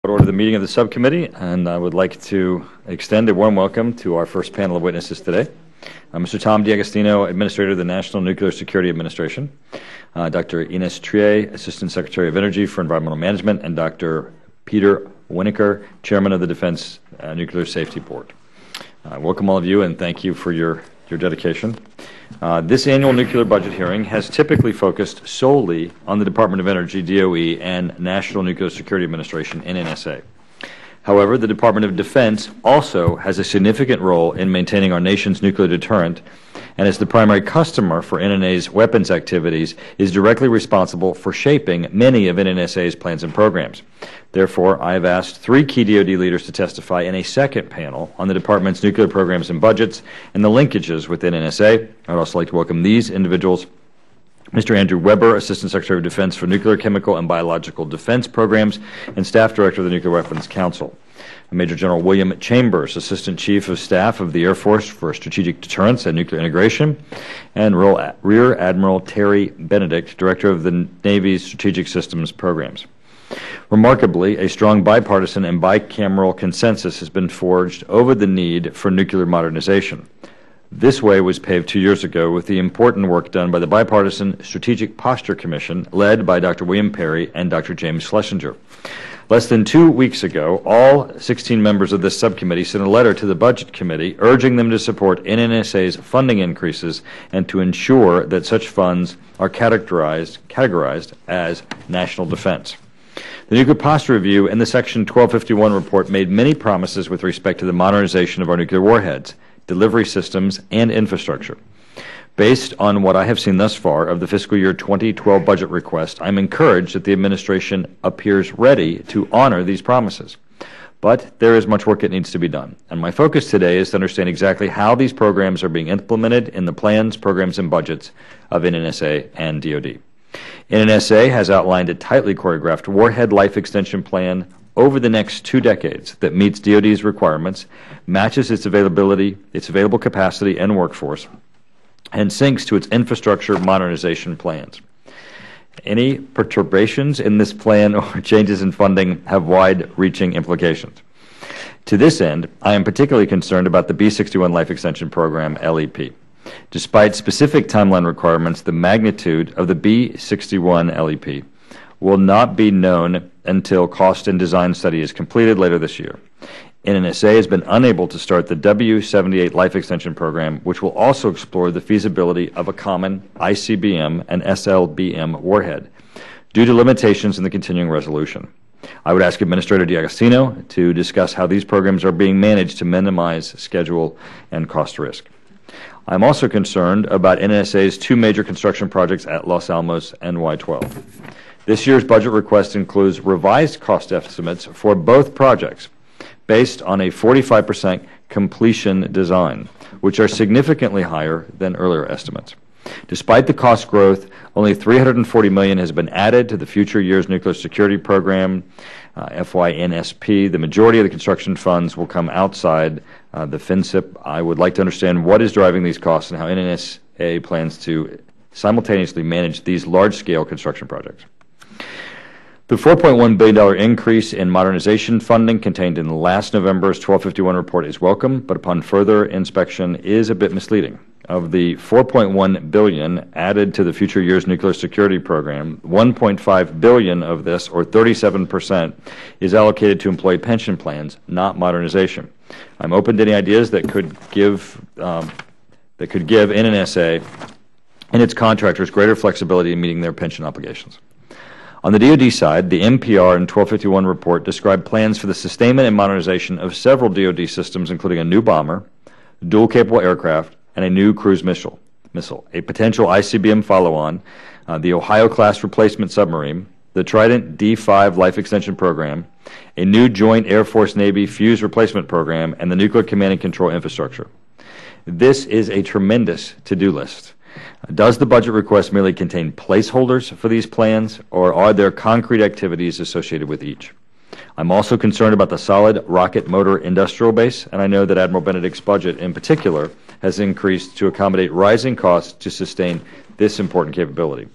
Order the meeting of the subcommittee, and I would like to extend a warm welcome to our first panel of witnesses today. Mr. Tom D'Agostino, Administrator of the National Nuclear Security Administration, Dr. Ines Trea, Assistant Secretary of Energy for Environmental Management, and Dr. Peter Winokur, Chairman of the Defense Nuclear Safety Board. Welcome all of you, and thank you for your dedication. This annual nuclear budget hearing has typically focused solely on the Department of Energy, DOE, and National Nuclear Security Administration, NNSA. However, the Department of Defense also has a significant role in maintaining our nation's nuclear deterrent, and as the primary customer for NNA's weapons activities, is directly responsible for shaping many of NNSA's plans and programs. Therefore, I have asked 3 key DOD leaders to testify in a second panel on the Department's nuclear programs and budgets and the linkages with NNSA. I would also like to welcome these individuals: Mr. Andrew Weber, Assistant Secretary of Defense for Nuclear, Chemical, and Biological Defense Programs and Staff Director of the Nuclear Weapons Council; Major General William Chambers, Assistant Chief of Staff of the Air Force for Strategic Deterrence and Nuclear Integration; and Rear Admiral Terry Benedict, Director of the Navy's Strategic Systems Programs. Remarkably, a strong bipartisan and bicameral consensus has been forged over the need for nuclear modernization. This way was paved 2 years ago with the important work done by the Bipartisan Strategic Posture Commission, led by Dr. William Perry and Dr. James Schlesinger. Less than 2 weeks ago, all 16 members of this subcommittee sent a letter to the Budget Committee urging them to support NNSA's funding increases and to ensure that such funds are categorized as national defense. The Nuclear Posture Review and the Section 1251 report made many promises with respect to the modernization of our nuclear warheads, delivery systems, and infrastructure. Based on what I have seen thus far of the fiscal year 2012 budget request, I'm encouraged that the administration appears ready to honor these promises. But there is much work that needs to be done, and my focus today is to understand exactly how these programs are being implemented in the plans, programs, and budgets of NNSA and DOD. NNSA has outlined a tightly choreographed warhead life extension plan over the next 2 decades that meets DOD's requirements, matches its available capacity and workforce, and syncs to its infrastructure modernization plans. Any perturbations in this plan or changes in funding have wide-reaching implications. To this end, I am particularly concerned about the B-61 Life Extension Program, LEP. Despite specific timeline requirements, the magnitude of the B-61 LEP will not be known until cost and design study is completed later this year. NNSA has been unable to start the W-78 Life Extension Program, which will also explore the feasibility of a common ICBM and SLBM warhead, due to limitations in the continuing resolution. I would ask Administrator D'Agostino to discuss how these programs are being managed to minimize schedule and cost risk. I'm also concerned about NNSA's 2 major construction projects at Los Alamos and Y-12. This year's budget request includes revised cost estimates for both projects based on a 45% completion design, which are significantly higher than earlier estimates. Despite the cost growth, only $340 million has been added to the future year's nuclear security program, FYNSP. The majority of the construction funds will come outside the FinCIP. I would like to understand what is driving these costs and how NNSA plans to simultaneously manage these large-scale construction projects. The $4.1 billion increase in modernization funding contained in last November's 1251 report is welcome, but upon further inspection is a bit misleading. Of the $4.1 billion added to the future year's nuclear security program, $1.5 billion of this, or 37%, is allocated to employee pension plans, not modernization. I'm open to any ideas that could give NNSA and its contractors greater flexibility in meeting their pension obligations. On the DOD side, the NPR and 1251 report describe plans for the sustainment and modernization of several DOD systems, including a new bomber, dual-capable aircraft, and a new cruise missile, a potential ICBM follow-on, the Ohio-class replacement submarine, the Trident D5 Life Extension Program, a new Joint Air Force-Navy fuse replacement program, and the nuclear command and control infrastructure. This is a tremendous to-do list. Does the budget request merely contain placeholders for these plans, or are there concrete activities associated with each? I'm also concerned about the solid rocket motor industrial base, and I know that Admiral Benedict's budget in particular has increased to accommodate rising costs to sustain this important capability.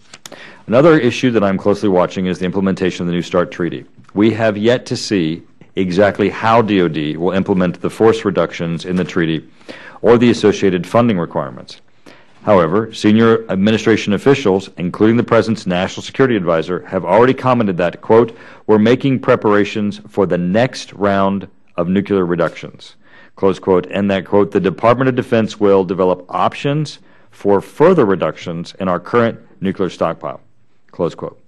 Another issue that I'm closely watching is the implementation of the New START Treaty. we have yet to see exactly how DOD will implement the force reductions in the treaty or the associated funding requirements. However, senior administration officials, including the President's National Security Advisor, have already commented that, quote, we're making preparations for the next round of nuclear reductions, close quote, and that, quote, the Department of Defense will develop options for further reductions in our current nuclear stockpile, close quote.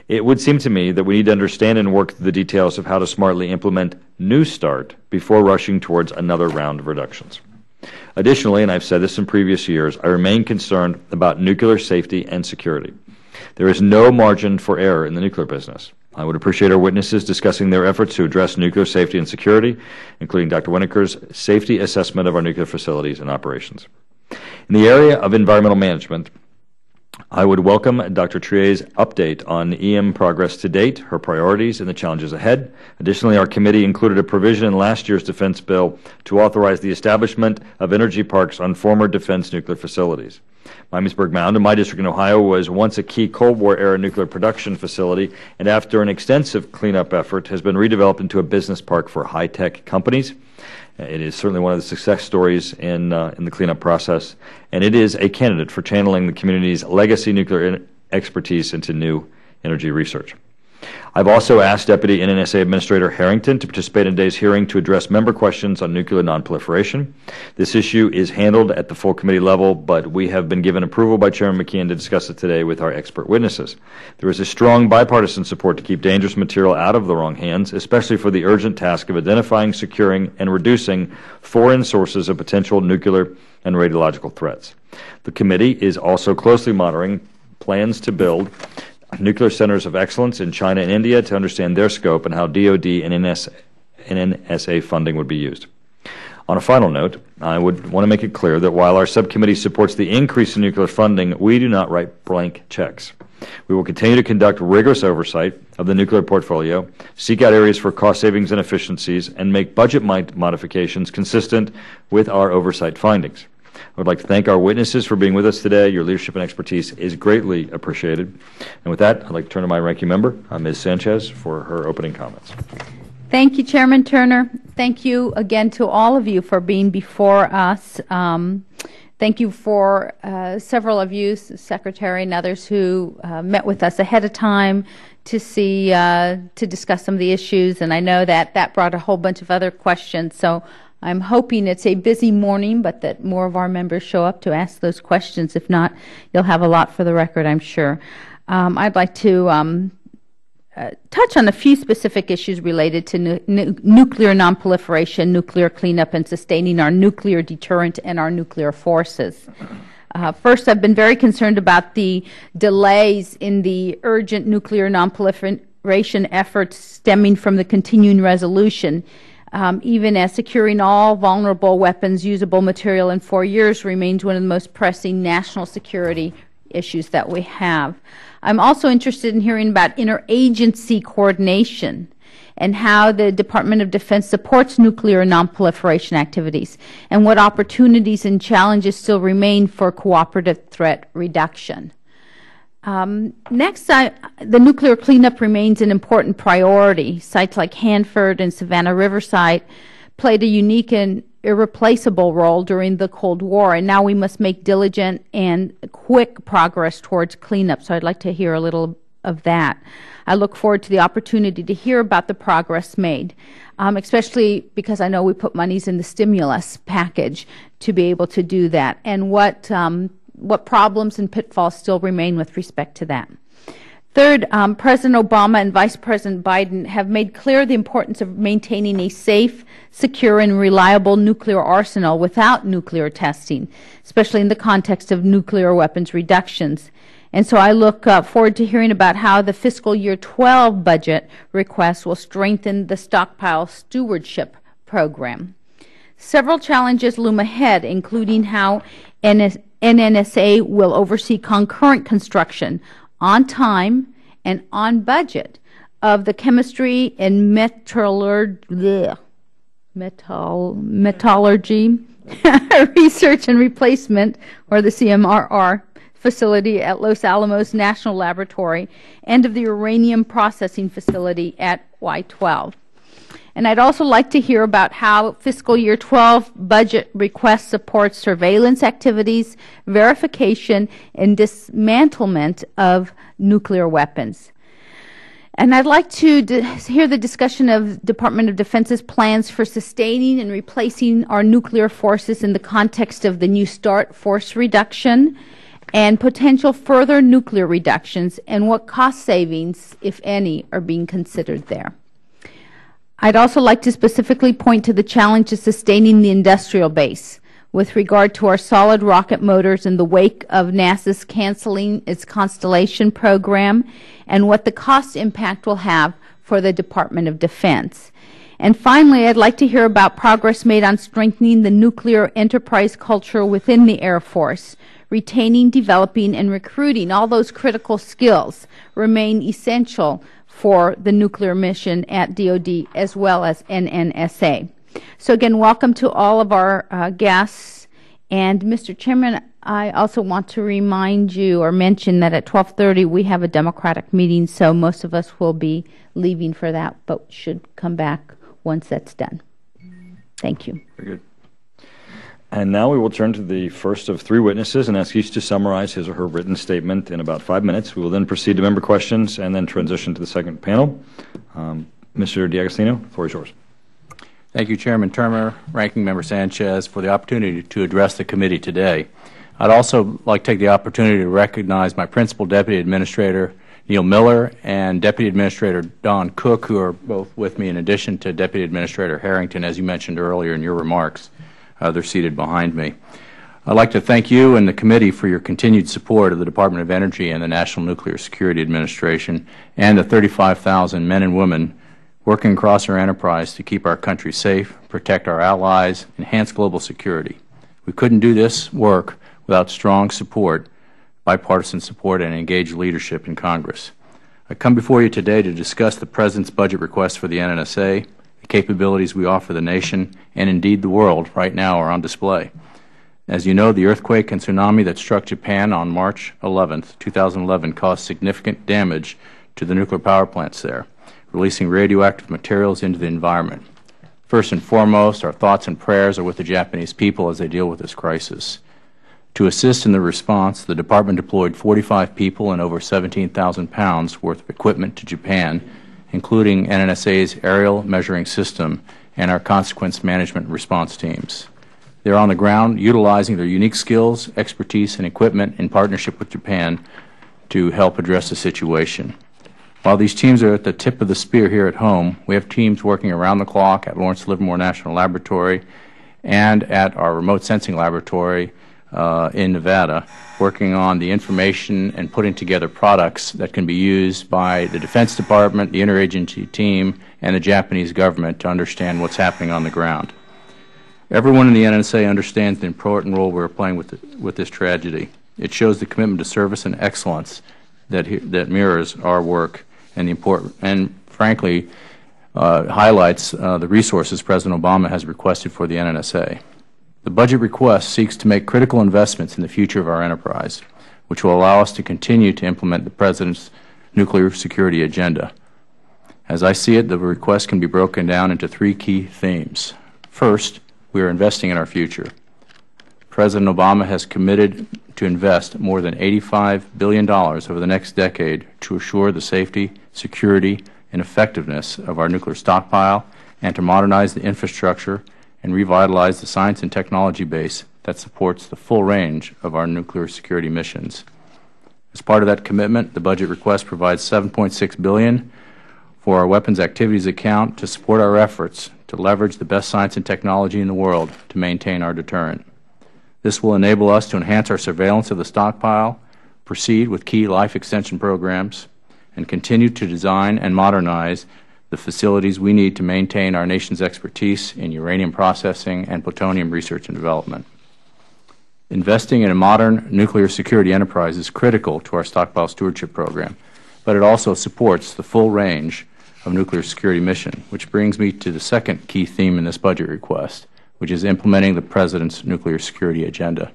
It would seem to me that we need to understand and work through the details of how to smartly implement New START before rushing towards another round of reductions. Additionally, and I've said this in previous years, I remain concerned about nuclear safety and security. There is no margin for error in the nuclear business. I would appreciate our witnesses discussing their efforts to address nuclear safety and security, including Dr. Winokur's safety assessment of our nuclear facilities and operations. In the area of environmental management, I would welcome Dr. Trea's update on EM progress to date, her priorities, and the challenges ahead. Additionally, our committee included a provision in last year's defense bill to authorize the establishment of energy parks on former defense nuclear facilities. Miamisburg Mound, in my district in Ohio, was once a key Cold War-era nuclear production facility, and after an extensive cleanup effort, has been redeveloped into a business park for high-tech companies. It is certainly one of the success stories in the cleanup process, and it is a candidate for channeling the community's legacy nuclear expertise into new energy research. I've also asked Deputy NNSA Administrator Harrington to participate in today's hearing to address member questions on nuclear nonproliferation. This issue is handled at the full committee level, but we have been given approval by Chairman McKeon to discuss it today with our expert witnesses. There is a strong bipartisan support to keep dangerous material out of the wrong hands, especially for the urgent task of identifying, securing, and reducing foreign sources of potential nuclear and radiological threats. The committee is also closely monitoring plans to build nuclear centers of excellence in China and India to understand their scope and how DOD and NNSA funding would be used. On a final note, I would want to make it clear that while our subcommittee supports the increase in nuclear funding, we do not write blank checks. We will continue to conduct rigorous oversight of the nuclear portfolio, seek out areas for cost savings and efficiencies, and make budget modifications consistent with our oversight findings. I would like to thank our witnesses for being with us today. Your leadership and expertise is greatly appreciated. And with that, I'd like to turn to my ranking member, Ms. Sanchez, for her opening comments. Thank you, Chairman Turner. Thank you again to all of you for being before us. Thank you for several of you, Secretary and others, who met with us ahead of time to discuss some of the issues. And I know that brought a whole bunch of other questions. So I'm hoping it's a busy morning, but that more of our members show up to ask those questions. If not, you'll have a lot for the record, I'm sure. I'd like to touch on a few specific issues related to nuclear nonproliferation, nuclear cleanup, and sustaining our nuclear deterrent and our nuclear forces. First, I've been very concerned about the delays in the urgent nuclear nonproliferation efforts stemming from the continuing resolution. Even as securing all vulnerable weapons usable material in 4 years remains one of the most pressing national security issues that we have. I'm also interested in hearing about interagency coordination and how the Department of Defense supports nuclear nonproliferation activities and what opportunities and challenges still remain for cooperative threat reduction. Next, the nuclear cleanup remains an important priority. Sites like Hanford and Savannah Riverside played a unique and irreplaceable role during the Cold War, and now we must make diligent and quick progress towards cleanup. So I'd like to hear a little of that. I look forward to the opportunity to hear about the progress made, especially because I know we put monies in the stimulus package to be able to do that, and what problems and pitfalls still remain with respect to that. Third, President Obama and Vice President Biden have made clear the importance of maintaining a safe, secure, and reliable nuclear arsenal without nuclear testing, especially in the context of nuclear weapons reductions. And so I look forward to hearing about how the fiscal year 12 budget request will strengthen the stockpile stewardship program. Several challenges loom ahead, including how NNSA will oversee concurrent construction on time and on budget of the chemistry and metallurgy research and replacement, or the CMRR, facility at Los Alamos National Laboratory and of the uranium processing facility at Y-12. And I'd also like to hear about how fiscal year 12 budget request supports surveillance activities, verification, and dismantlement of nuclear weapons. And I'd like to hear the discussion of Department of Defense's plans for sustaining and replacing our nuclear forces in the context of the New START force reduction and potential further nuclear reductions, and what cost savings, if any, are being considered there. I'd also like to specifically point to the challenge of sustaining the industrial base with regard to our solid rocket motors in the wake of NASA's canceling its Constellation program, and what the cost impact will have for the Department of Defense. And finally, I'd like to hear about progress made on strengthening the nuclear enterprise culture within the Air Force. Retaining, developing, and recruiting all those critical skills remain essential for the nuclear mission at DOD as well as NNSA. So again, welcome to all of our guests. And Mr. Chairman, I also want to remind you or mention that at 12:30 we have a Democratic meeting, so most of us will be leaving for that, but should come back once that's done. Thank you. Very good. And now we will turn to the first of three witnesses and ask each to summarize his or her written statement in about 5 minutes. We will then proceed to member questions and then transition to the second panel. Mr. D'Agostino, the floor is yours. Thank you, Chairman Turner, Ranking Member Sanchez, for the opportunity to address the committee today. I'd also like to take the opportunity to recognize my Principal Deputy Administrator, Neil Miller, and Deputy Administrator Don Cook, who are both with me in addition to Deputy Administrator Harrington, as you mentioned earlier in your remarks. They're seated behind me. I'd like to thank you and the committee for your continued support of the Department of Energy and the National Nuclear Security Administration and the 35,000 men and women working across our enterprise to keep our country safe, protect our allies, enhance global security. We couldn't do this work without strong support, bipartisan support, and engaged leadership in Congress. I come before you today to discuss the President's budget request for the NNSA. The capabilities we offer the nation, and indeed the world, right now are on display. As you know, the earthquake and tsunami that struck Japan on March 11, 2011, caused significant damage to the nuclear power plants there, releasing radioactive materials into the environment. First and foremost, our thoughts and prayers are with the Japanese people as they deal with this crisis. To assist in the response, the Department deployed 45 people and over 17,000 pounds worth of equipment to Japan, including NNSA's aerial measuring system and our consequence management response teams. They are on the ground utilizing their unique skills, expertise, and equipment in partnership with Japan to help address the situation. While these teams are at the tip of the spear here at home, we have teams working around the clock at Lawrence Livermore National Laboratory and at our remote sensing laboratory in Nevada, working on the information and putting together products that can be used by the Defense Department, the interagency team, and the Japanese government to understand what's happening on the ground. Everyone in the NNSA understands the important role we're playing with this tragedy. It shows the commitment to service and excellence that mirrors our work and frankly highlights the resources President Obama has requested for the NNSA. The budget request seeks to make critical investments in the future of our enterprise, which will allow us to continue to implement the President's nuclear security agenda. As I see it, the request can be broken down into three key themes. First, we are investing in our future. President Obama has committed to invest more than $85 billion over the next decade to assure the safety, security, and effectiveness of our nuclear stockpile and to modernize the infrastructure and revitalize the science and technology base that supports the full range of our nuclear security missions. As part of that commitment, the budget request provides $7.6 billion for our weapons activities account to support our efforts to leverage the best science and technology in the world to maintain our deterrent. This will enable us to enhance our surveillance of the stockpile, proceed with key life extension programs, and continue to design and modernize the facilities we need to maintain our nation's expertise in uranium processing and plutonium research and development. Investing in a modern nuclear security enterprise is critical to our stockpile stewardship program, but it also supports the full range of nuclear security mission, which brings me to the second key theme in this budget request, which is implementing the President's nuclear security agenda.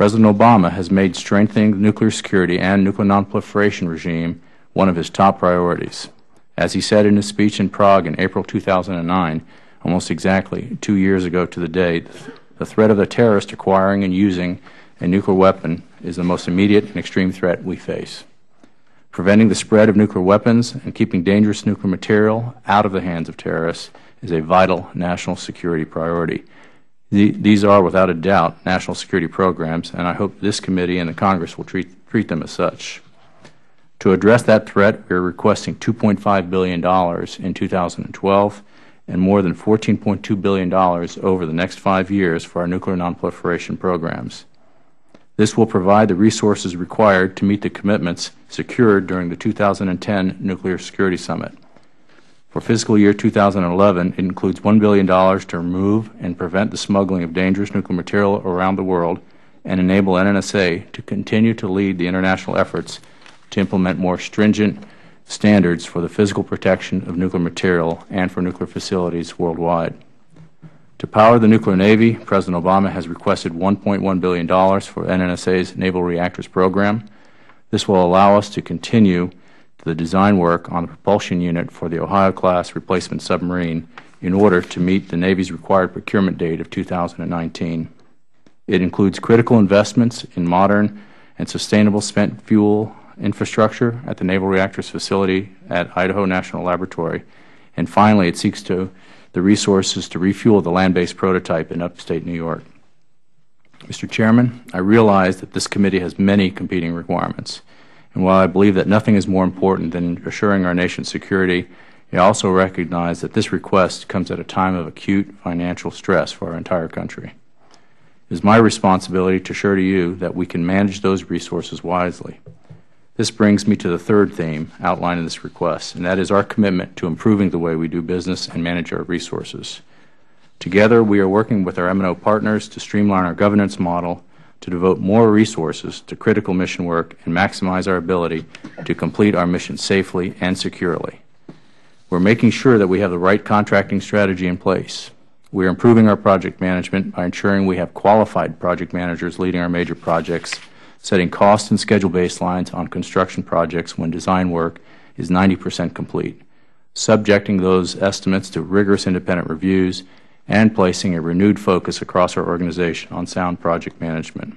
President Obama has made strengthening nuclear security and nuclear nonproliferation regime one of his top priorities. As he said in his speech in Prague in April 2009, almost exactly 2 years ago to the day, the threat of the terrorist acquiring and using a nuclear weapon is the most immediate and extreme threat we face. Preventing the spread of nuclear weapons and keeping dangerous nuclear material out of the hands of terrorists is a vital national security priority. These are, without a doubt, national security programs, and I hope this committee and the Congress will treat them as such. To address that threat, we are requesting $2.5 billion in 2012 and more than $14.2 billion over the next 5 years for our nuclear nonproliferation programs. This will provide the resources required to meet the commitments secured during the 2010 Nuclear Security Summit. For fiscal year 2011, it includes $1 billion to remove and prevent the smuggling of dangerous nuclear material around the world and enable NNSA to continue to lead the international efforts to implement more stringent standards for the physical protection of nuclear material and for nuclear facilities worldwide. To power the nuclear navy, President Obama has requested $1.1 billion for NNSA's Naval Reactors Program. This will allow us to continue the design work on the propulsion unit for the Ohio-class replacement submarine in order to meet the Navy's required procurement date of 2019. It includes critical investments in modern and sustainable spent fuel infrastructure at the Naval Reactors Facility at Idaho National Laboratory. And finally, it seeks the resources to refuel the land-based prototype in upstate New York. Mr. Chairman, I realize that this committee has many competing requirements. And while I believe that nothing is more important than assuring our nation's security, I also recognize that this request comes at a time of acute financial stress for our entire country. It is my responsibility to assure to you that we can manage those resources wisely. This brings me to the third theme outlined in this request, and that is our commitment to improving the way we do business and manage our resources. Together, we are working with our M&O partners to streamline our governance model, to devote more resources to critical mission work and maximize our ability to complete our mission safely and securely. We're making sure that we have the right contracting strategy in place. We are improving our project management by ensuring we have qualified project managers leading our major projects, setting cost and schedule baselines on construction projects when design work is 90% complete, subjecting those estimates to rigorous independent reviews, and placing a renewed focus across our organization on sound project management.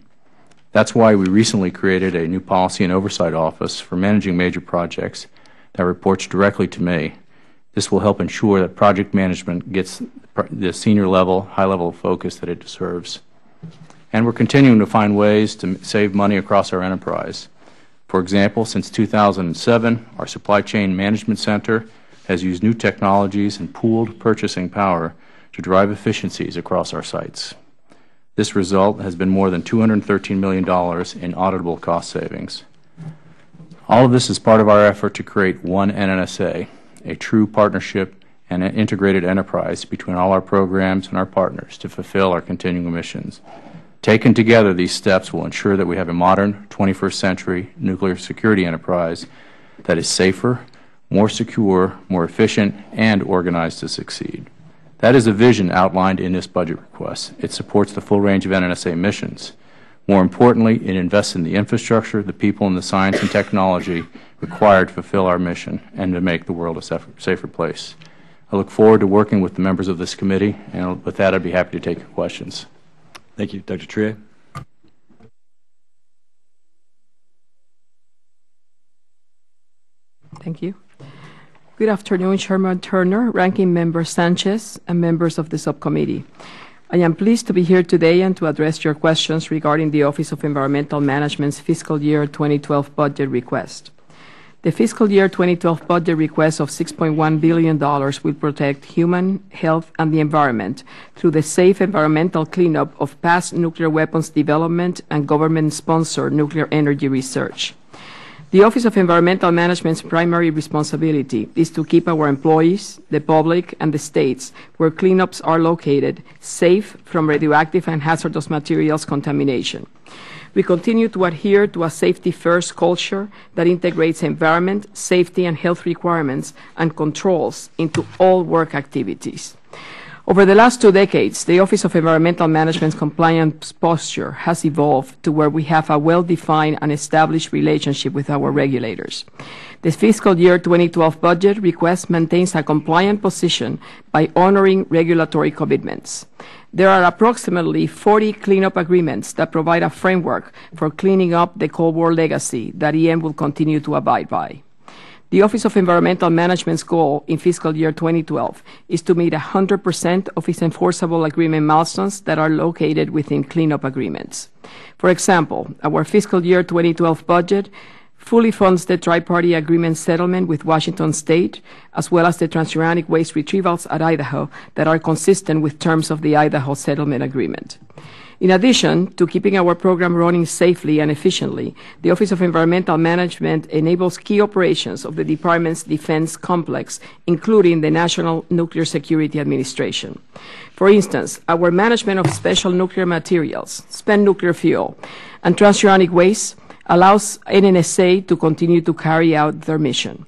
That's why we recently created a new policy and oversight office for managing major projects that reports directly to me. This will help ensure that project management gets the senior level, high level of focus that it deserves. And we're continuing to find ways to save money across our enterprise. For example, since 2007, our Supply Chain Management Center has used new technologies and pooled purchasing power to drive efficiencies across our sites. This result has been more than $213 million in auditable cost savings. All of this is part of our effort to create one NNSA, a true partnership and an integrated enterprise between all our programs and our partners to fulfill our continuing missions. Taken together, these steps will ensure that we have a modern 21st century nuclear security enterprise that is safer, more secure, more efficient, and organized to succeed. That is a vision outlined in this budget request. It supports the full range of NNSA missions. More importantly, it invests in the infrastructure, the people, and the science and technology required to fulfill our mission and to make the world a safer place. I look forward to working with the members of this committee, and with that, I'd be happy to take your questions. Thank you. Dr. Trea. Thank you. Good afternoon, Chairman Turner, Ranking Member Sanchez, and members of the subcommittee. I am pleased to be here today and to address your questions regarding the Office of Environmental Management's fiscal year 2012 budget request. The fiscal year 2012 budget request of $6.1 billion will protect human health and the environment through the safe environmental cleanup of past nuclear weapons development and government-sponsored nuclear energy research. The Office of Environmental Management's primary responsibility is to keep our employees, the public, and the states where cleanups are located safe from radioactive and hazardous materials contamination. We continue to adhere to a safety-first culture that integrates environment, safety, and health requirements and controls into all work activities. Over the last 2 decades, the Office of Environmental Management's compliance posture has evolved to where we have a well-defined and established relationship with our regulators. The fiscal year 2012 budget request maintains a compliant position by honoring regulatory commitments. There are approximately 40 cleanup agreements that provide a framework for cleaning up the Cold War legacy that EM will continue to abide by. The Office of Environmental Management's goal in fiscal year 2012 is to meet 100% of its enforceable agreement milestones that are located within cleanup agreements. For example, our fiscal year 2012 budget fully funds the tri-party agreement settlement with Washington State, as well as the transuranic waste retrievals at Idaho that are consistent with terms of the Idaho Settlement Agreement. In addition to keeping our program running safely and efficiently, the Office of Environmental Management enables key operations of the Department's defense complex, including the National Nuclear Security Administration. For instance, our management of special nuclear materials, spent nuclear fuel, and transuranic waste allows NNSA to continue to carry out their mission.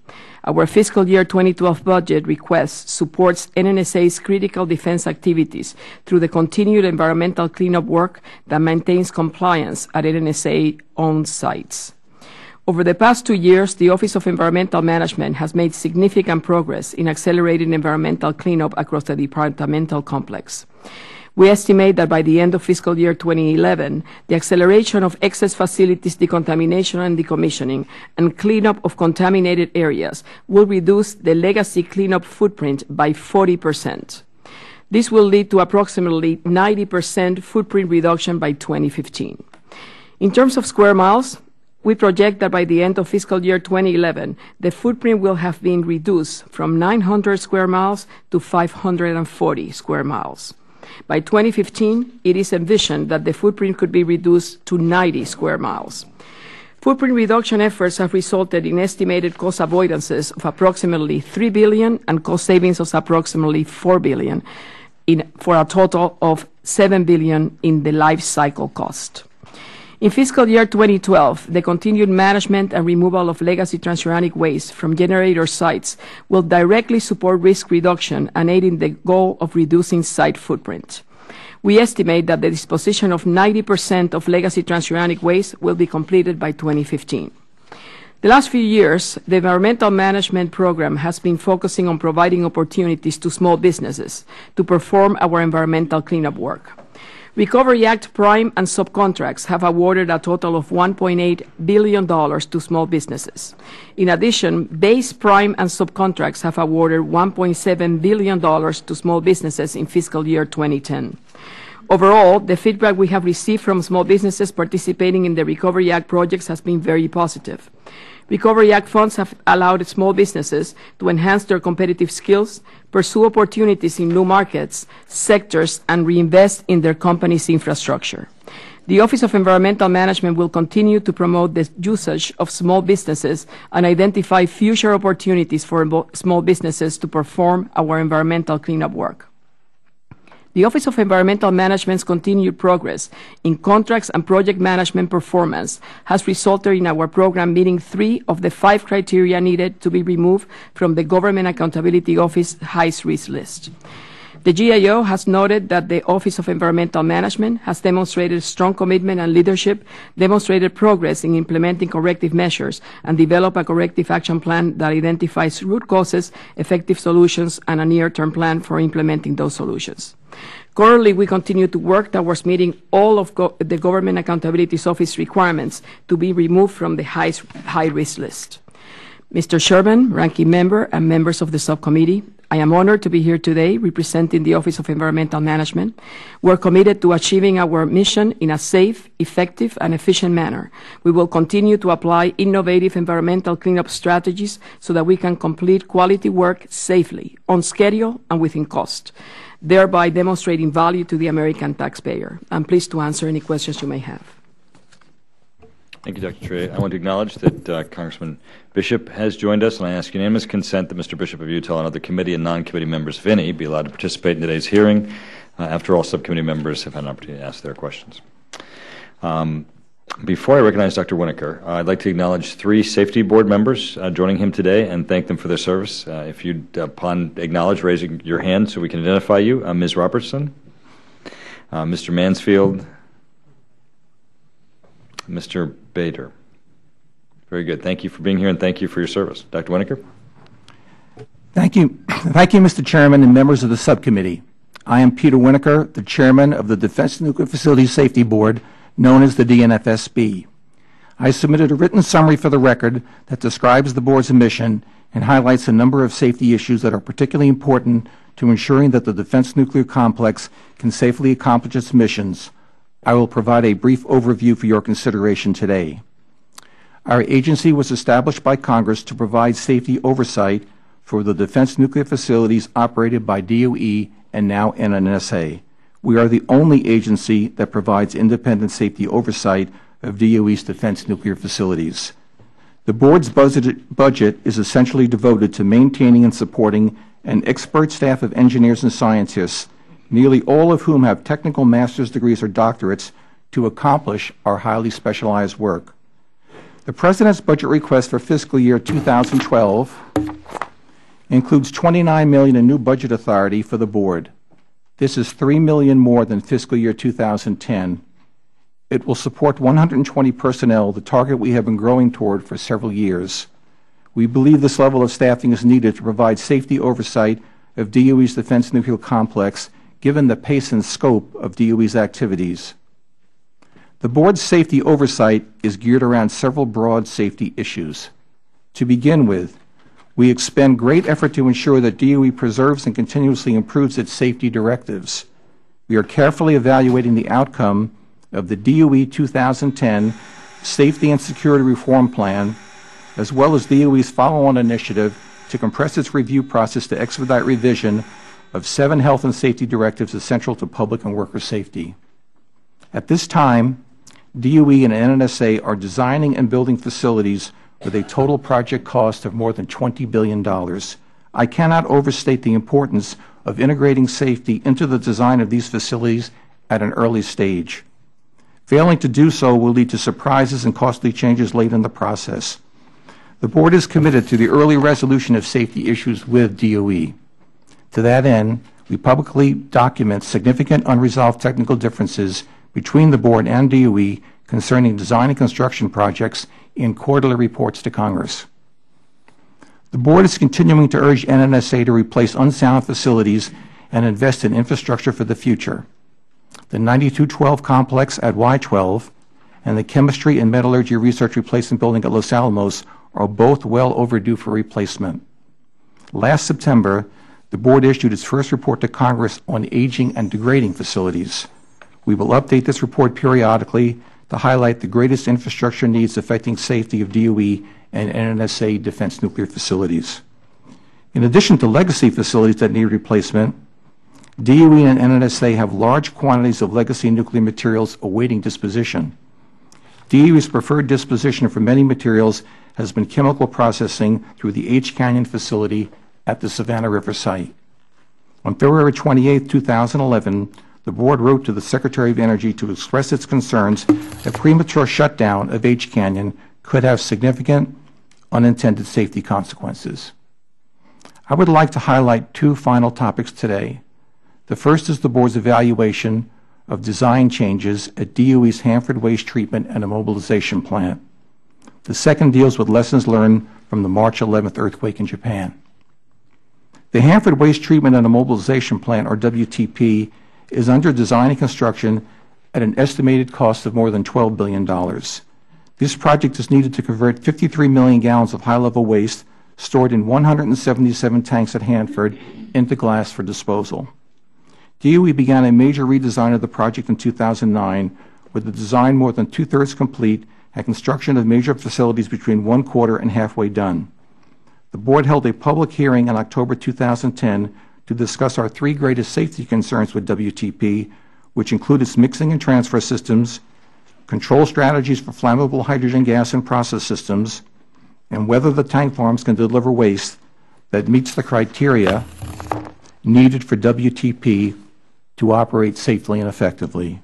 Our fiscal year 2012 budget request supports NNSA's critical defense activities through the continued environmental cleanup work that maintains compliance at NNSA-owned sites. Over the past 2 years, the Office of Environmental Management has made significant progress in accelerating environmental cleanup across the departmental complex. We estimate that by the end of fiscal year 2011, the acceleration of excess facilities decontamination and decommissioning and cleanup of contaminated areas will reduce the legacy cleanup footprint by 40%. This will lead to approximately 90% footprint reduction by 2015. In terms of square miles, we project that by the end of fiscal year 2011, the footprint will have been reduced from 900 square miles to 540 square miles. By 2015, it is envisioned that the footprint could be reduced to 90 square miles. Footprint reduction efforts have resulted in estimated cost avoidances of approximately $3 billion and cost savings of approximately $4 billion, for a total of $7 billion in the life cycle cost. In fiscal year 2012, the continued management and removal of legacy transuranic waste from generator sites will directly support risk reduction and aid in the goal of reducing site footprint. We estimate that the disposition of 90% of legacy transuranic waste will be completed by 2015. The last few years, the environmental management program has been focusing on providing opportunities to small businesses to perform our environmental cleanup work. Recovery Act prime and subcontracts have awarded a total of $1.8 billion to small businesses. In addition, base prime and subcontracts have awarded $1.7 billion to small businesses in fiscal year 2010. Overall, the feedback we have received from small businesses participating in the Recovery Act projects has been very positive. Recovery Act funds have allowed small businesses to enhance their competitive skills, pursue opportunities in new markets, sectors, and reinvest in their company's infrastructure. The Office of Environmental Management will continue to promote the usage of small businesses and identify future opportunities for small businesses to perform our environmental cleanup work. The Office of Environmental Management's continued progress in contracts and project management performance has resulted in our program meeting 3 of the 5 criteria needed to be removed from the Government Accountability Office high-risk list. The GAO has noted that the Office of Environmental Management has demonstrated strong commitment and leadership, demonstrated progress in implementing corrective measures, and developed a corrective action plan that identifies root causes, effective solutions, and a near-term plan for implementing those solutions. Currently, we continue to work towards meeting all of the Government Accountability Office requirements to be removed from the high-risk list. Mr. Chairman, Ranking Member, and members of the subcommittee, I am honored to be here today representing the Office of Environmental Management. We're committed to achieving our mission in a safe, effective, and efficient manner. We will continue to apply innovative environmental cleanup strategies so that we can complete quality work safely, on schedule, and within cost, thereby demonstrating value to the American taxpayer. I'm pleased to answer any questions you may have. Thank you, Dr. Trea. I want to acknowledge that Congressman Bishop has joined us, and I ask unanimous consent that Mr. Bishop of Utah and other committee and non-committee members, if any, be allowed to participate in today's hearing after all subcommittee members have had an opportunity to ask their questions. Before I recognize Dr. Winokur, I'd like to acknowledge 3 safety board members joining him today and thank them for their service. If you'd, upon acknowledge, raising your hand so we can identify you, Ms. Robertson, Mr. Mansfield, Mr. Bader. Very good. Thank you for being here and thank you for your service. Dr. Winokur. Thank you. Thank you, Mr. Chairman and members of the subcommittee. I am Peter Winokur, the chairman of the Defense Nuclear Facilities Safety Board, known as the DNFSB. I submitted a written summary for the record that describes the board's mission and highlights a number of safety issues that are particularly important to ensuring that the defense nuclear complex can safely accomplish its missions. I will provide a brief overview for your consideration today. Our agency was established by Congress to provide safety oversight for the defense nuclear facilities operated by DOE and now NNSA. We are the only agency that provides independent safety oversight of DOE's defense nuclear facilities. The board's budget is essentially devoted to maintaining and supporting an expert staff of engineers and scientists, nearly all of whom have technical master's degrees or doctorates, to accomplish our highly specialized work. The President's budget request for fiscal year 2012 includes $29 million in new budget authority for the board. This is $3 million more than fiscal year 2010. It will support 120 personnel, the target we have been growing toward for several years. We believe this level of staffing is needed to provide safety oversight of DOE's defense nuclear complex, given the pace and scope of DOE's activities. The board's safety oversight is geared around several broad safety issues. To begin with, we expend great effort to ensure that DOE preserves and continuously improves its safety directives. We are carefully evaluating the outcome of the DOE 2010 Safety and Security Reform Plan, as well as DOE's follow-on initiative to compress its review process to expedite revision of 7 health and safety directives essential to public and worker safety. At this time, DOE and NNSA are designing and building facilities with a total project cost of more than $20 billion. I cannot overstate the importance of integrating safety into the design of these facilities at an early stage. Failing to do so will lead to surprises and costly changes late in the process. The board is committed to the early resolution of safety issues with DOE. To that end, we publicly document significant unresolved technical differences between the board and DOE concerning design and construction projects in quarterly reports to Congress. The board is continuing to urge NNSA to replace unsound facilities and invest in infrastructure for the future. The 9212 complex at Y-12 and the Chemistry and Metallurgy Research Replacement Building at Los Alamos are both well overdue for replacement. Last September, the board issued its first report to Congress on aging and degrading facilities. We will update this report periodically to highlight the greatest infrastructure needs affecting safety of DOE and NNSA defense nuclear facilities. In addition to legacy facilities that need replacement, DOE and NNSA have large quantities of legacy nuclear materials awaiting disposition. DOE's preferred disposition for many materials has been chemical processing through the H Canyon facility at the Savannah River site. On February 28, 2011, the board wrote to the Secretary of Energy to express its concerns that premature shutdown of H Canyon could have significant unintended safety consequences. I would like to highlight 2 final topics today. The first is the board's evaluation of design changes at DOE's Hanford Waste Treatment and Immobilization Plant. The second deals with lessons learned from the March 11th earthquake in Japan. The Hanford Waste Treatment and Immobilization Plant, or WTP, is under design and construction at an estimated cost of more than $12 billion. This project is needed to convert 53 million gallons of high-level waste stored in 177 tanks at Hanford into glass for disposal. DOE began a major redesign of the project in 2009, with the design more than 2/3 complete and construction of major facilities between 1/4 and halfway done. The board held a public hearing in October 2010 to discuss our 3 greatest safety concerns with WTP, which include its mixing and transfer systems, control strategies for flammable hydrogen gas and process systems, and whether the tank farms can deliver waste that meets the criteria needed for WTP to operate safely and effectively.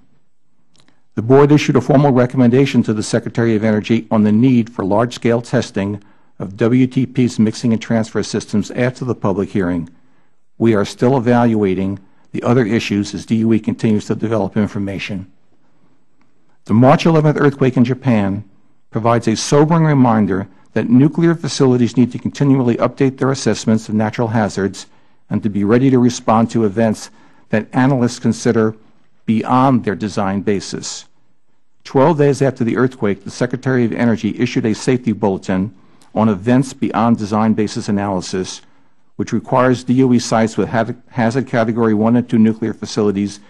The Board issued a formal recommendation to the Secretary of Energy on the need for large-scale testing of WTP's mixing and transfer systems after the public hearing. We are still evaluating the other issues as DOE continues to develop information. The March 11th earthquake in Japan provides a sobering reminder that nuclear facilities need to continually update their assessments of natural hazards and to be ready to respond to events that analysts consider beyond their design basis. 12 days after the earthquake, the Secretary of Energy issued a safety bulletin on events beyond design basis analysis, which requires DOE sites with hazard category 1 and 2 nuclear facilities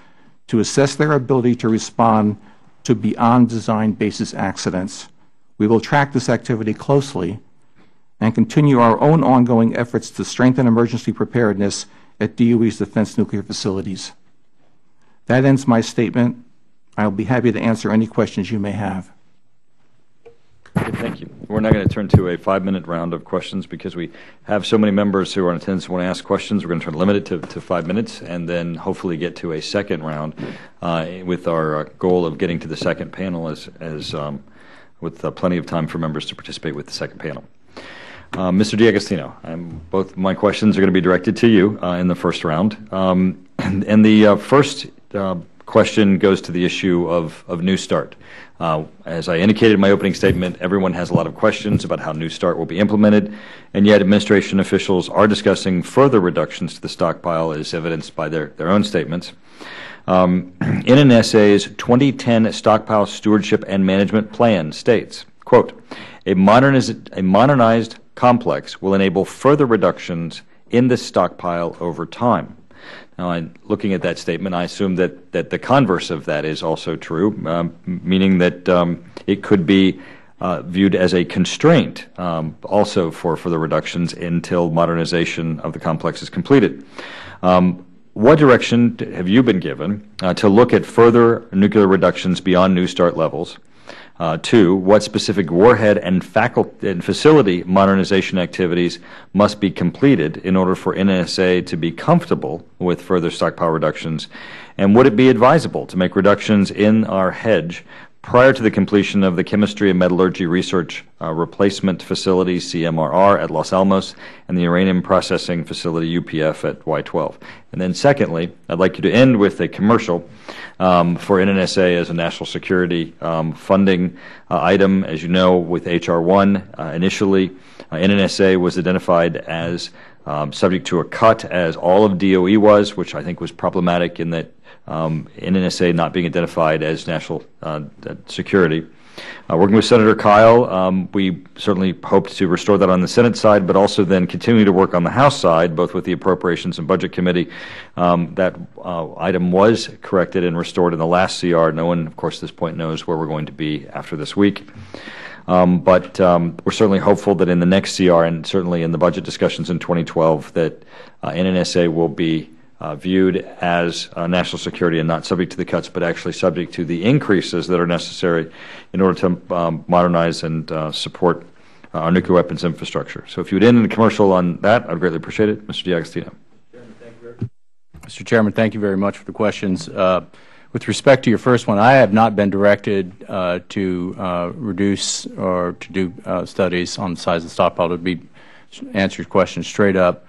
to assess their ability to respond to beyond design basis accidents. We will track this activity closely and continue our own ongoing efforts to strengthen emergency preparedness at DOE's defense nuclear facilities. That ends my statement. I will be happy to answer any questions you may have. Okay, thank you. We're now going to turn to a 5-minute round of questions because we have so many members who are in attendance who want to ask questions. We're going to try to limit it to 5 minutes and then hopefully get to a second round with our goal of getting to the second panel with plenty of time for members to participate with the second panel. Mr. D'Agostino, both my questions are going to be directed to you in the first round. And the first question goes to the issue of New START. As I indicated in my opening statement, everyone has a lot of questions about how New START will be implemented, and yet administration officials are discussing further reductions to the stockpile as evidenced by their own statements. NNSA's 2010 Stockpile Stewardship and Management Plan states, quote, a modernized complex will enable further reductions in the stockpile over time. Now, looking at that statement, I assume that the converse of that is also true, meaning that it could be viewed as a constraint also for the reductions until modernization of the complex is completed. What direction have you been given to look at further nuclear reductions beyond New START levels? 2, what specific warhead and facility modernization activities must be completed in order for NNSA to be comfortable with further stockpile reductions? And would it be advisable to make reductions in our hedge prior to the completion of the Chemistry and Metallurgy Research Replacement Facility, CMRR, at Los Alamos and the Uranium Processing Facility, UPF, at Y-12? And then secondly, I'd like you to end with a commercial for NNSA as a national security funding item. As you know, with H.R. 1, initially, NNSA was identified as subject to a cut, as all of DOE was, which I think was problematic in that NNSA not being identified as national security. Working with Senator Kyle, we certainly hoped to restore that on the Senate side, but also then continue to work on the House side, both with the Appropriations and Budget Committee. That item was corrected and restored in the last CR. No one, of course, at this point knows where we're going to be after this week. But we're certainly hopeful that in the next CR and certainly in the budget discussions in 2012 that NNSA will be viewed as national security and not subject to the cuts, but actually subject to the increases that are necessary in order to modernize and support our nuclear weapons infrastructure. So if you would end in a commercial on that, I'd greatly appreciate it. Mr. D'Agostino. Mr. Chairman, thank you very much for the questions. With respect to your first one, I have not been directed to reduce or to do studies on the size of the stockpile. To answer your question straight up,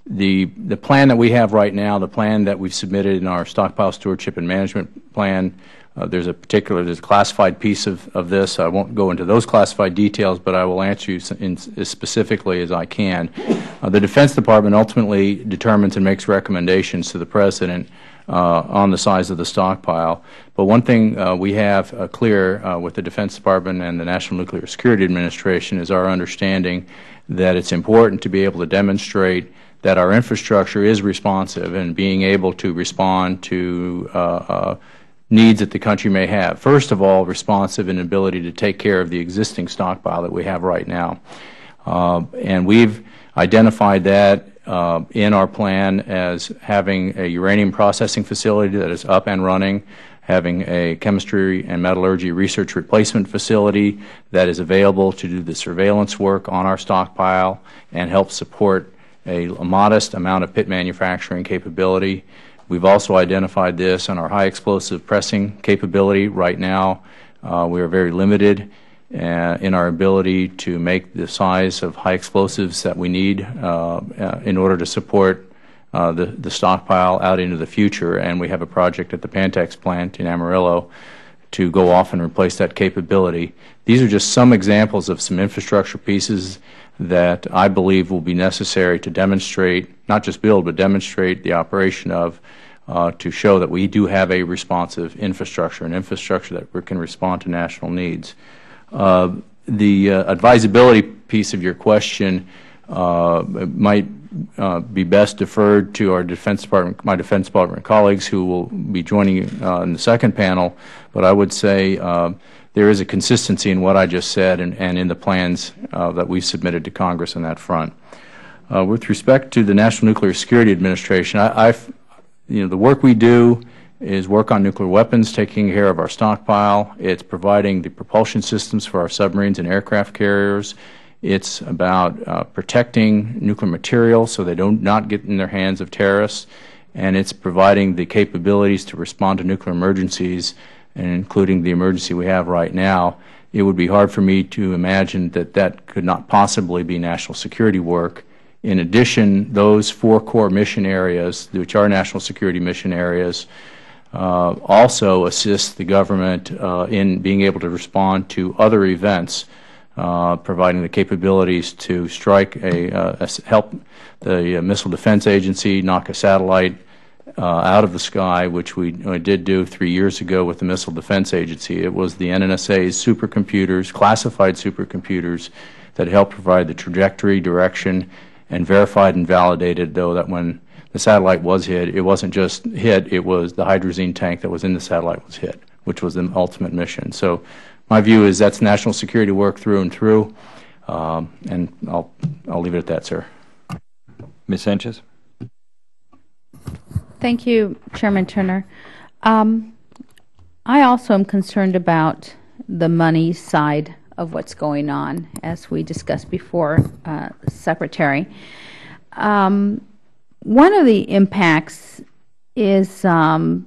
the plan that we have right now, the plan that we've submitted in our Stockpile Stewardship and Management Plan, there's a classified piece of this. I won't go into those classified details, but I will answer you as specifically as I can. The Defense Department ultimately determines and makes recommendations to the President on the size of the stockpile. But one thing we have clear with the Defense Department and the National Nuclear Security Administration is our understanding that it's important to be able to demonstrate that our infrastructure is responsive and being able to respond to needs that the country may have. First of all, responsive in ability to take care of the existing stockpile that we have right now. And we've identified that in our plan as having a uranium processing facility that is up and running, having a chemistry and metallurgy research replacement facility that is available to do the surveillance work on our stockpile and help support a modest amount of pit manufacturing capability. We've also identified this on our high explosive pressing capability. Right now, we are very limited in our ability to make the size of high explosives that we need in order to support the stockpile out into the future. And we have a project at the Pantex plant in Amarillo to go off and replace that capability. These are just some examples of some infrastructure pieces that I believe will be necessary to demonstrate, not just build, but demonstrate the operation of, to show that we do have a responsive infrastructure, an infrastructure that can respond to national needs. The advisability piece of your question might be best deferred to our Defense Department, my Defense Department colleagues who will be joining in the second panel. But I would say there is a consistency in what I just said and in the plans that we submitted to Congress on that front. With respect to the National Nuclear Security Administration, the work we do is work on nuclear weapons, taking care of our stockpile. It's providing the propulsion systems for our submarines and aircraft carriers. It's about protecting nuclear material so they don't not get in their hands of terrorists. And it's providing the capabilities to respond to nuclear emergencies, and including the emergency we have right now. It would be hard for me to imagine that that could not possibly be national security work. In addition, those 4 core mission areas, which are national security mission areas, also assist the government in being able to respond to other events, providing the capabilities to strike help the Missile Defense Agency knock a satellite out of the sky, which we did do 3 years ago with the Missile Defense Agency. It was the NNSA's supercomputers, classified supercomputers, that helped provide the trajectory, direction, and verified and validated, though, that when the satellite was hit, it wasn't just hit, it was the hydrazine tank that was in the satellite was hit, which was the ultimate mission. So my view is that's national security work through and through, and I'll leave it at that, sir. Ms. Sanchez? Thank you, Chairman Turner. I also am concerned about the money side of what's going on, as we discussed before, Secretary. One of the impacts is the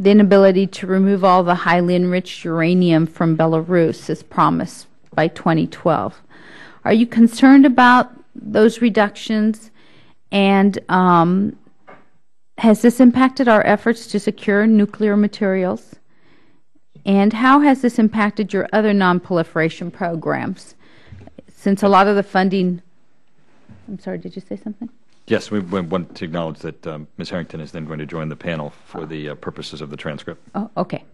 inability to remove all the highly enriched uranium from Belarus as promised by 2012. Are you concerned about those reductions? And has this impacted our efforts to secure nuclear materials? And how has this impacted your other non-proliferation programs? Since a lot of the funding, I'm sorry, did you say something? Yes, we want to acknowledge that Ms. Harrington is then going to join the panel for the purposes of the transcript. Oh, okay.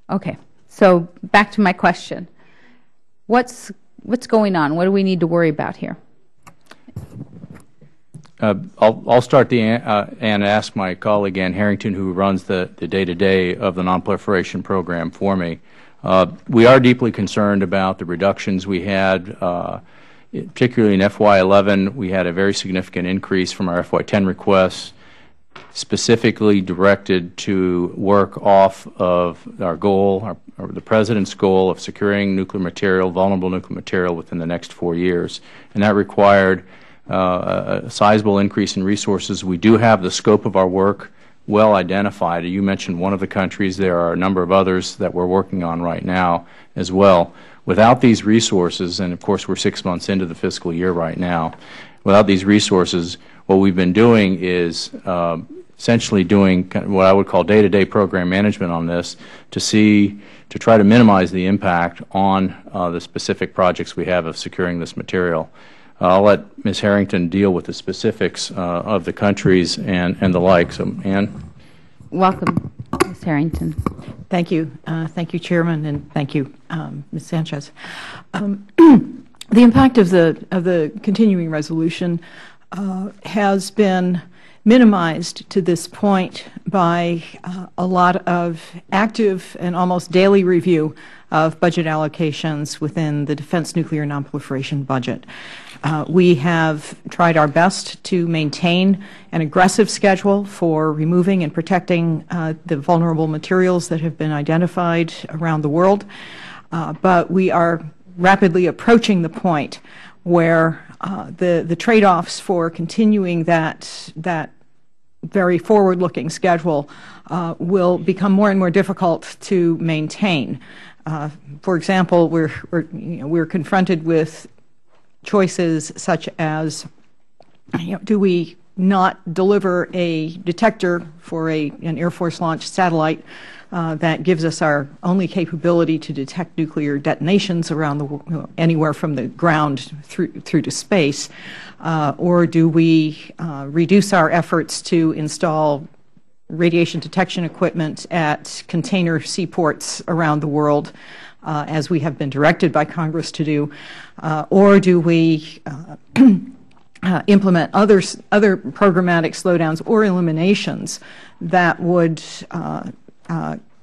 Okay, so back to my question. What's going on? What do we need to worry about here? I'll start and ask my colleague Ann Harrington, who runs the day-to-day of the non-proliferation program, for me. We are deeply concerned about the reductions we had, particularly in FY11. We had a very significant increase from our FY10 requests, specifically directed to work off of our goal, or the President's goal of securing nuclear material, vulnerable nuclear material, within the next 4 years. And that required a sizable increase in resources. We do have the scope of our work well identified. You mentioned one of the countries. There are a number of others that we're working on right now as well. Without these resources, and of course we're 6 months into the fiscal year right now, without these resources, what we've been doing is essentially doing what I would call day-to-day program management on this to try to minimize the impact on the specific projects we have of securing this material. I'll let Ms. Harrington deal with the specifics of the countries and the like. So, Ann? Welcome, Ms. Harrington. Thank you. Thank you, Chairman, and thank you, Ms. Sanchez. The impact of the continuing resolution has been minimized to this point by a lot of active and almost daily review of budget allocations within the Defense Nuclear Nonproliferation budget. We have tried our best to maintain an aggressive schedule for removing and protecting the vulnerable materials that have been identified around the world, but we are rapidly approaching the point where the trade-offs for continuing that very forward-looking schedule will become more and more difficult to maintain. For example, we're confronted with choices such as, do we not deliver a detector for an Air Force launched satellite that gives us our only capability to detect nuclear detonations around the anywhere from the ground through to space, or do we reduce our efforts to install radiation detection equipment at container seaports around the world, as we have been directed by Congress to do, or do we implement other programmatic slowdowns or eliminations that would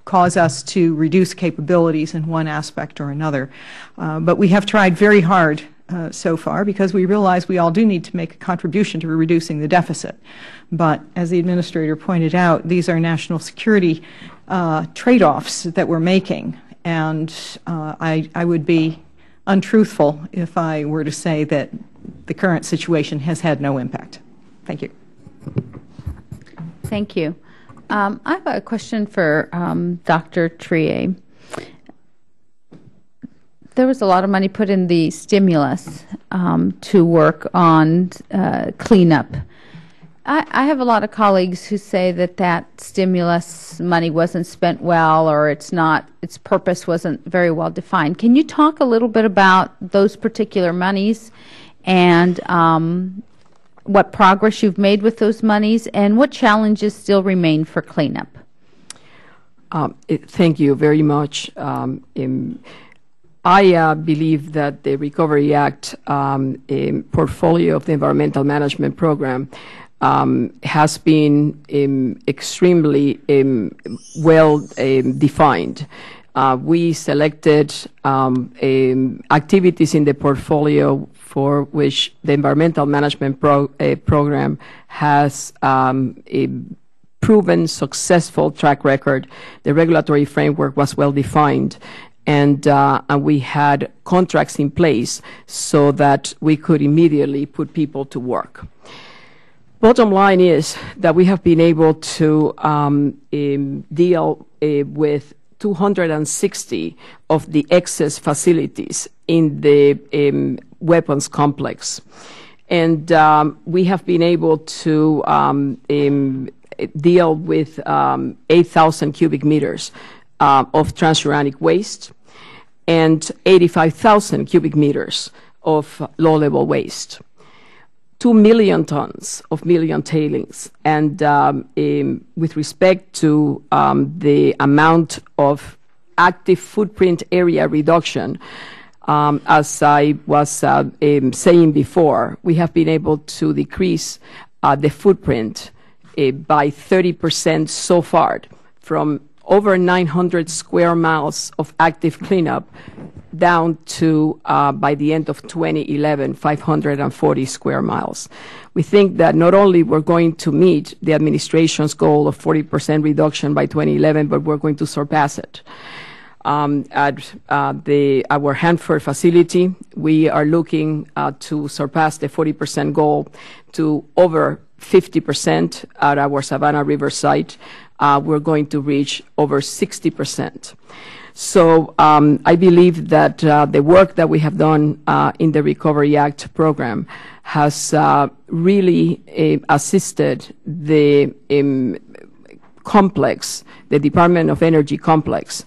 cause us to reduce capabilities in one aspect or another. But we have tried very hard so far, because we realize we all do need to make a contribution to reducing the deficit. But as the Administrator pointed out, these are national security trade-offs that we're making, and I would be untruthful if I were to say that the current situation has had no impact. Thank you. Thank you. I have a question for Dr. Trea. There was a lot of money put in the stimulus to work on cleanup. I have a lot of colleagues who say that that stimulus money wasn't spent well, or its purpose wasn't very well defined. Can you talk a little bit about those particular monies and what progress you've made with those monies and what challenges still remain for cleanup? Thank you very much. I believe that the Recovery Act portfolio of the Environmental Management Program has been extremely well defined. We selected activities in the portfolio for which the Environmental Management Program has a proven successful track record. The regulatory framework was well defined, and we had contracts in place so that we could immediately put people to work. Bottom line is that we have been able to deal with 260 of the excess facilities in the weapons complex. And we have been able to deal with 8,000 cubic meters of transuranic waste and 85,000 cubic meters of low-level waste. 2 million tons of million tailings. And with respect to the amount of active footprint area reduction, as I was saying before, we have been able to decrease the footprint by 30% so far, from over 900 square miles of active cleanup down to, by the end of 2011, 540 square miles. We think that not only we're going to meet the administration's goal of 40% reduction by 2011, but we're going to surpass it. At our Hanford facility, we are looking to surpass the 40% goal to over 50%. At our Savannah River site, we're going to reach over 60%. So I believe that the work that we have done in the Recovery Act program has really assisted the complex, the Department of Energy complex,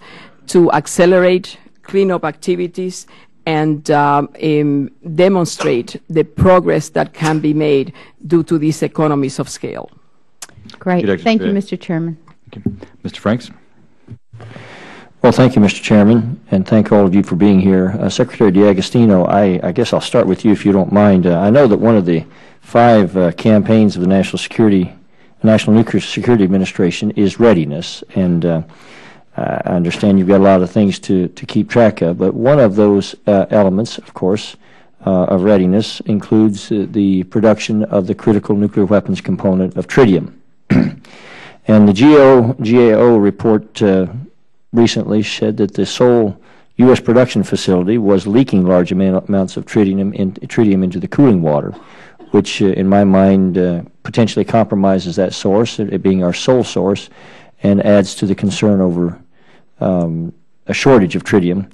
to accelerate cleanup activities and demonstrate the progress that can be made due to these economies of scale. Great. Thank you, Mr. Chairman. Thank you. Mr. Franks? Well, thank you, Mr. Chairman, and thank all of you for being here. Secretary D'Agostino, I guess I'll start with you if you don't mind. I know that one of the 5 campaigns of the National Nuclear Security Administration is readiness, and I understand you've got a lot of things to keep track of, but one of those elements, of course, of readiness includes the production of the critical nuclear weapons component of tritium. And the GAO report recently said that the sole U.S. production facility was leaking large amounts of tritium into the cooling water, which in my mind potentially compromises that source, it being our sole source, and adds to the concern over a shortage of tritium.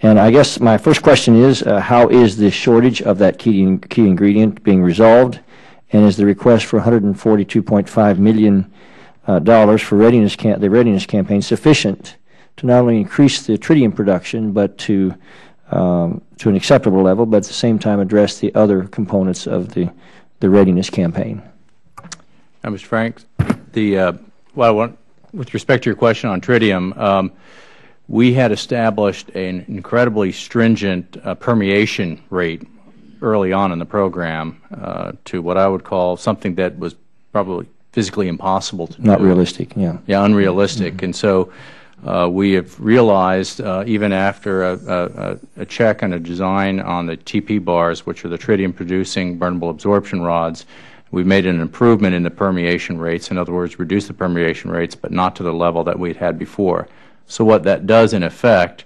And I guess my first question is, how is the shortage of that key ingredient being resolved? And is the request for $142.5 million for the readiness campaign sufficient to not only increase the tritium production, but to an acceptable level, but at the same time address the other components of the readiness campaign? Mr. Franks, with respect to your question on tritium, we had established an incredibly stringent permeation rate early on in the program to what I would call something that was probably physically impossible to do. Not realistic, yeah. Yeah, unrealistic. Mm-hmm. And so we have realized, even after a check and a design on the TP bars, which are the tritium-producing burnable absorption rods, we've made an improvement in the permeation rates. In other words, reduced the permeation rates, but not to the level that we'd had before. So what that does, in effect,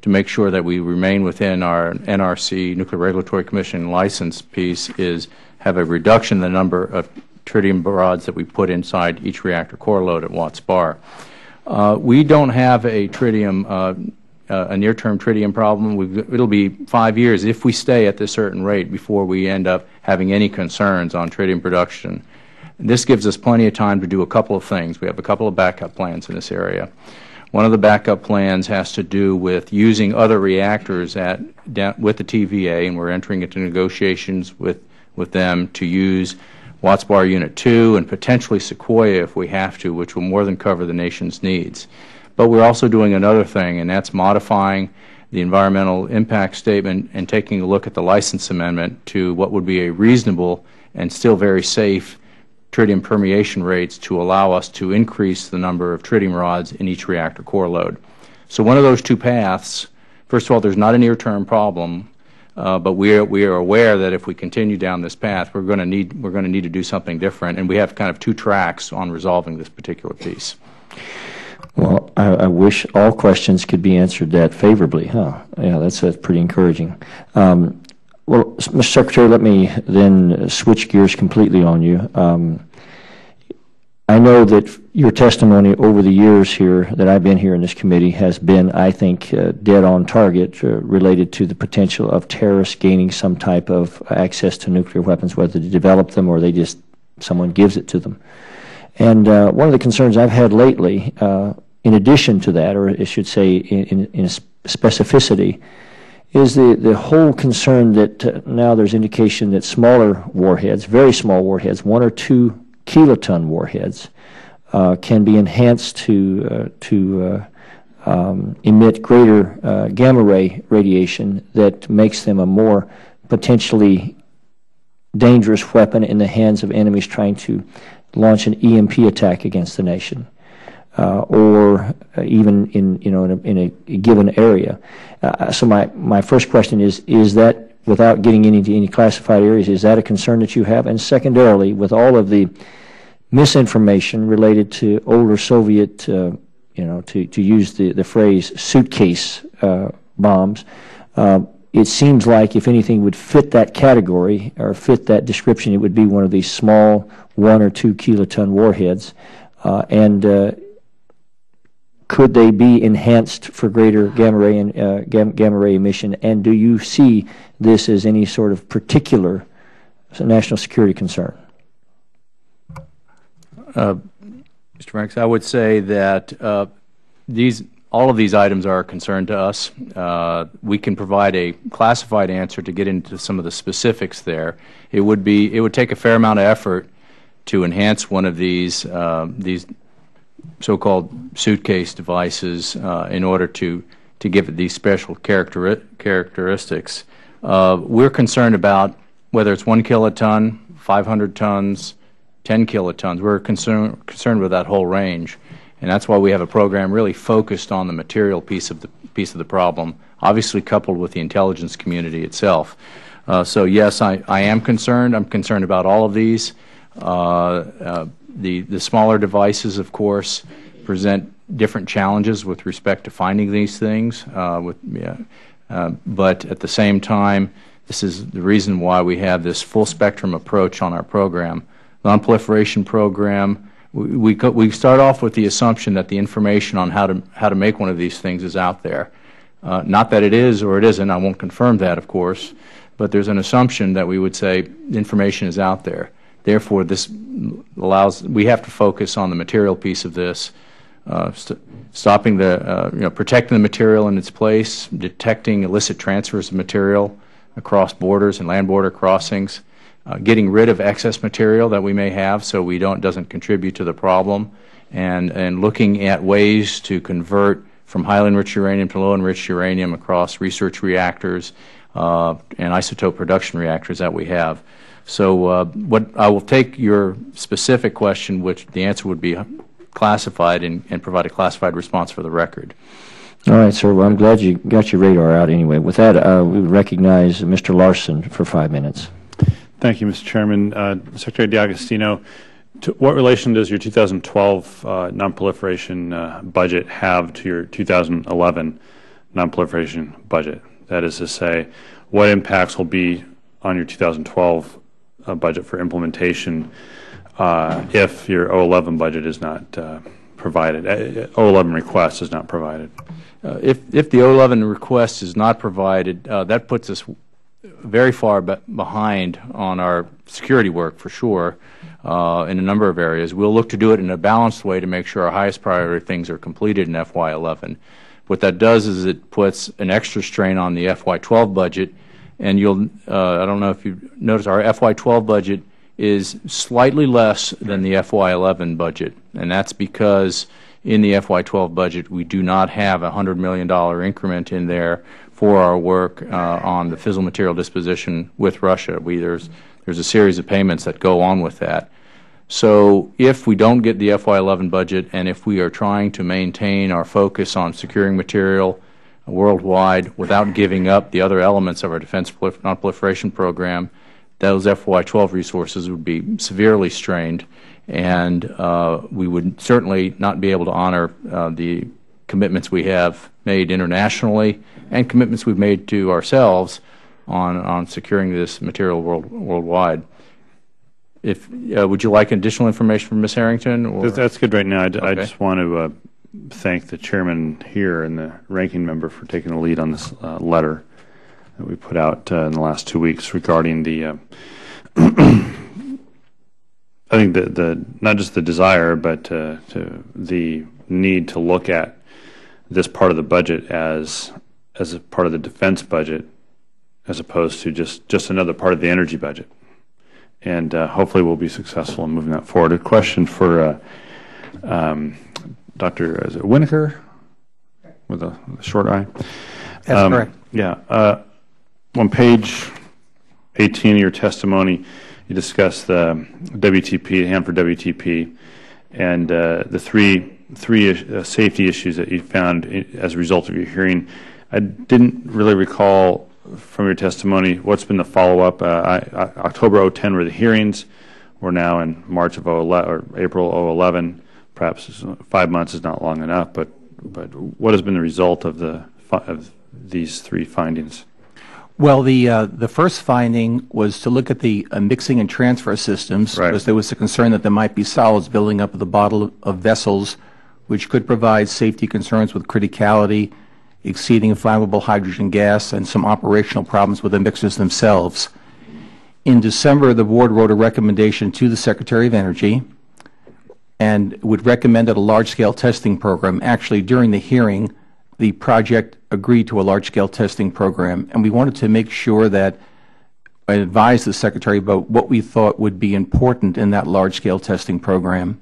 to make sure that we remain within our NRC, Nuclear Regulatory Commission license piece, is have a reduction in the number of tritium rods that we put inside each reactor core load at Watts Bar. We don't have a tritium, a near-term tritium problem. It'll be 5 years if we stay at this certain rate before we end up having any concerns on tritium production. And this gives us plenty of time to do a couple of things. We have a couple of backup plans in this area. One of the backup plans has to do with using other reactors with the TVA, and we're entering into negotiations with them to use Watts Bar Unit 2 and potentially Sequoia if we have to, which will more than cover the nation's needs. But we're also doing another thing, and that's modifying the environmental impact statement and taking a look at the license amendment to what would be a reasonable and still very safe tritium permeation rates to allow us to increase the number of tritium rods in each reactor core load. So one of those two paths, first of all, there's not a near-term problem, but we are aware that if we continue down this path, we're going to need to do something different, and we have kind of two tracks on resolving this particular piece. Well, I wish all questions could be answered that favorably, huh? Yeah, that's pretty encouraging. Well, Mr. Secretary, let me then switch gears completely on you. I know that your testimony over the years here that I've been here in this committee has been, I think, dead on target related to the potential of terrorists gaining some type of access to nuclear weapons, whether they develop them or someone gives it to them. And one of the concerns I've had lately, in addition to that, or I should say in specificity, is the whole concern that now there's indication that smaller warheads, very small warheads, 1 or 2 kiloton warheads, can be enhanced to emit greater gamma ray radiation that makes them a more potentially dangerous weapon in the hands of enemies trying to launch an EMP attack against the nation, or even in a given area. So my first question is that, without getting into any classified areas, is that a concern that you have? And secondarily, with all of the misinformation related to older Soviet, to use the phrase suitcase bombs, it seems like if anything would fit that category or fit that description, it would be one of these small 1 or 2 kiloton warheads. Could they be enhanced for greater gamma ray emission? And do you see this as any sort of particular national security concern? Mr. Franks, I would say that all of these items are a concern to us. We can provide a classified answer to get into some of the specifics there. It would take a fair amount of effort to enhance one of these so-called suitcase devices in order to give it these special characteristics. We're concerned about whether it's 1 kiloton, 500 tons, 10 kilotons. We're concerned with that whole range, and that's why we have a program really focused on the material piece of the problem, obviously coupled with the intelligence community itself. So yes, I am concerned. I'm concerned about all of these. The smaller devices, of course, present different challenges with respect to finding these things, but at the same time, this is the reason why we have this full spectrum approach on our program. Non-proliferation program, we start off with the assumption that the information on how to make one of these things is out there. Not that it is or it isn't. I won't confirm that, of course, but there's an assumption that we would say information is out there. Therefore, this allows, we have to focus on the material piece of this, stopping the, protecting the material in its place, detecting illicit transfers of material across borders and land border crossings, getting rid of excess material that we may have so doesn't contribute to the problem, and looking at ways to convert from highly enriched uranium to low enriched uranium across research reactors and isotope production reactors that we have. So what I will take your specific question, which the answer would be classified, and provide a classified response for the record. All right, sir. Well, I'm glad you got your radar out anyway. With that, we would recognize Mr. Larson for 5 minutes. Thank you, Mr. Chairman. Secretary D'Agostino, what relation does your 2012 nonproliferation budget have to your 2011 nonproliferation budget? That is to say, what impacts will be on your 2012 budget for implementation if your 2011 budget is not provided, 2011 request is not provided? If the 2011 request is not provided, that puts us very far behind on our security work, for sure, in a number of areas. We'll look to do it in a balanced way to make sure our highest priority things are completed in FY11. What that does is it puts an extra strain on the FY12 budget, and I don't know if you've noticed, our FY12 budget is slightly less than the FY11 budget, and that's because in the FY12 budget we do not have a $100 million increment in there for our work on the fissile material disposition with Russia. There's a series of payments that go on with that. So if we don't get the FY11 budget, and if we are trying to maintain our focus on securing material worldwide without giving up the other elements of our defense nonproliferation program, those FY12 resources would be severely strained, and we would certainly not be able to honor the commitments we have made internationally and commitments we've made to ourselves on securing this material worldwide. Would you like additional information from Ms. Harrington? Or? That's good right now. Okay. I just want to thank the chairman here and the ranking member for taking the lead on this letter that we put out in the last 2 weeks regarding the I think the not just the desire, but the need to look at this part of the budget as a part of the defense budget, as opposed to just another part of the energy budget. And hopefully we'll be successful in moving that forward. A question for Dr. Winokur with a short I. That's correct. Yeah. On page 18 of your testimony, you discuss the WTP, Hanford WTP, and the three safety issues that you found as a result of your hearing. I didn't really recall from your testimony what's been the follow-up. October 2010 were the hearings. We're now in March of 2011 or April 2011. Perhaps 5 months is not long enough, but what has been the result of these three findings? Well, the first finding was to look at the mixing and transfer systems, right, because there was a concern that there might be solids building up at the bottom of vessels, which could provide safety concerns with criticality, exceeding flammable hydrogen gas, and some operational problems with the mixers themselves. In December, the board wrote a recommendation to the Secretary of Energy and would recommend a large-scale testing program. Actually, during the hearing, the project agreed to a large-scale testing program, and we wanted to make sure that I advised the Secretary about what we thought would be important in that large-scale testing program,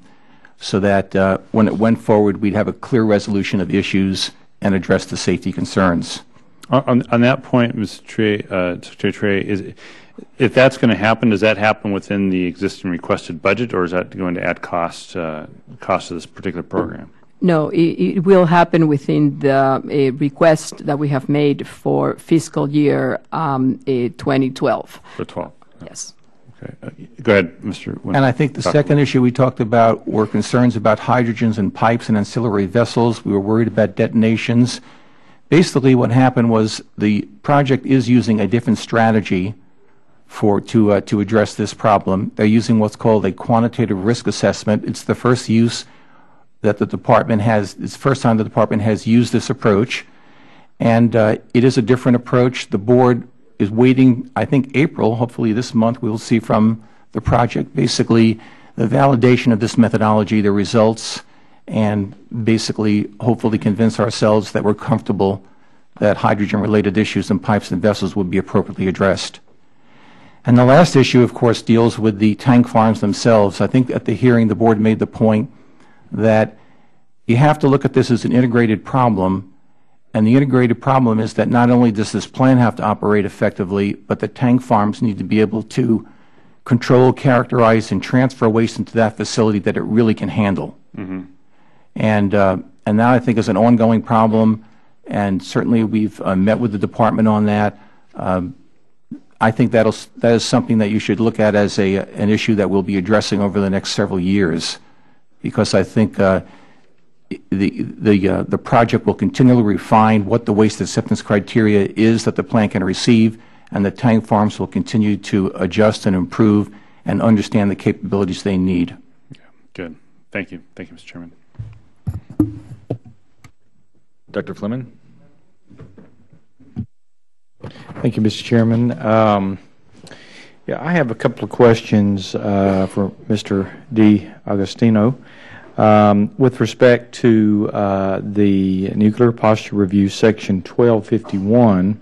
so that when it went forward, we'd have a clear resolution of issues and address the safety concerns. On that point, Mr. Secretary Trea, if that's going to happen, does that happen within the existing requested budget, or is that going to add cost to this particular program? No, it will happen within the request that we have made for fiscal year 2012. For 12? Yes. Go ahead, Mr. Winokur. And I think the second issue we talked about were concerns about hydrogens and pipes and ancillary vessels. We were worried about detonations. Basically, what happened was the project is using a different strategy to address this problem. They're using what's called a quantitative risk assessment. It's the first use that the department has. It's the first time the department has used this approach, and it is a different approach. The board is waiting, I think, April. Hopefully, this month we will see from the project basically the validation of this methodology, the results, and basically hopefully convince ourselves that we're comfortable that hydrogen-related issues in pipes and vessels would be appropriately addressed. And the last issue, of course, deals with the tank farms themselves. I think at the hearing the board made the point that you have to look at this as an integrated problem, and the integrated problem is that not only does this plant have to operate effectively, but the tank farms need to be able to control, characterize, and transfer waste into that facility that it really can handle. And that, I think, is an ongoing problem, and certainly we've met with the department on that. I think that is something that you should look at as an issue that we'll be addressing over the next several years, because I think the project will continually refine what the waste acceptance criteria is that the plant can receive, and the tank farms will continue to adjust and improve and understand the capabilities they need. Good. Thank you. Thank you, Mr. Chairman. Dr. Fleming? Thank you, Mr. Chairman. Yeah, I have a couple of questions for Mr. D'Agostino. With respect to the Nuclear Posture Review, Section 1251,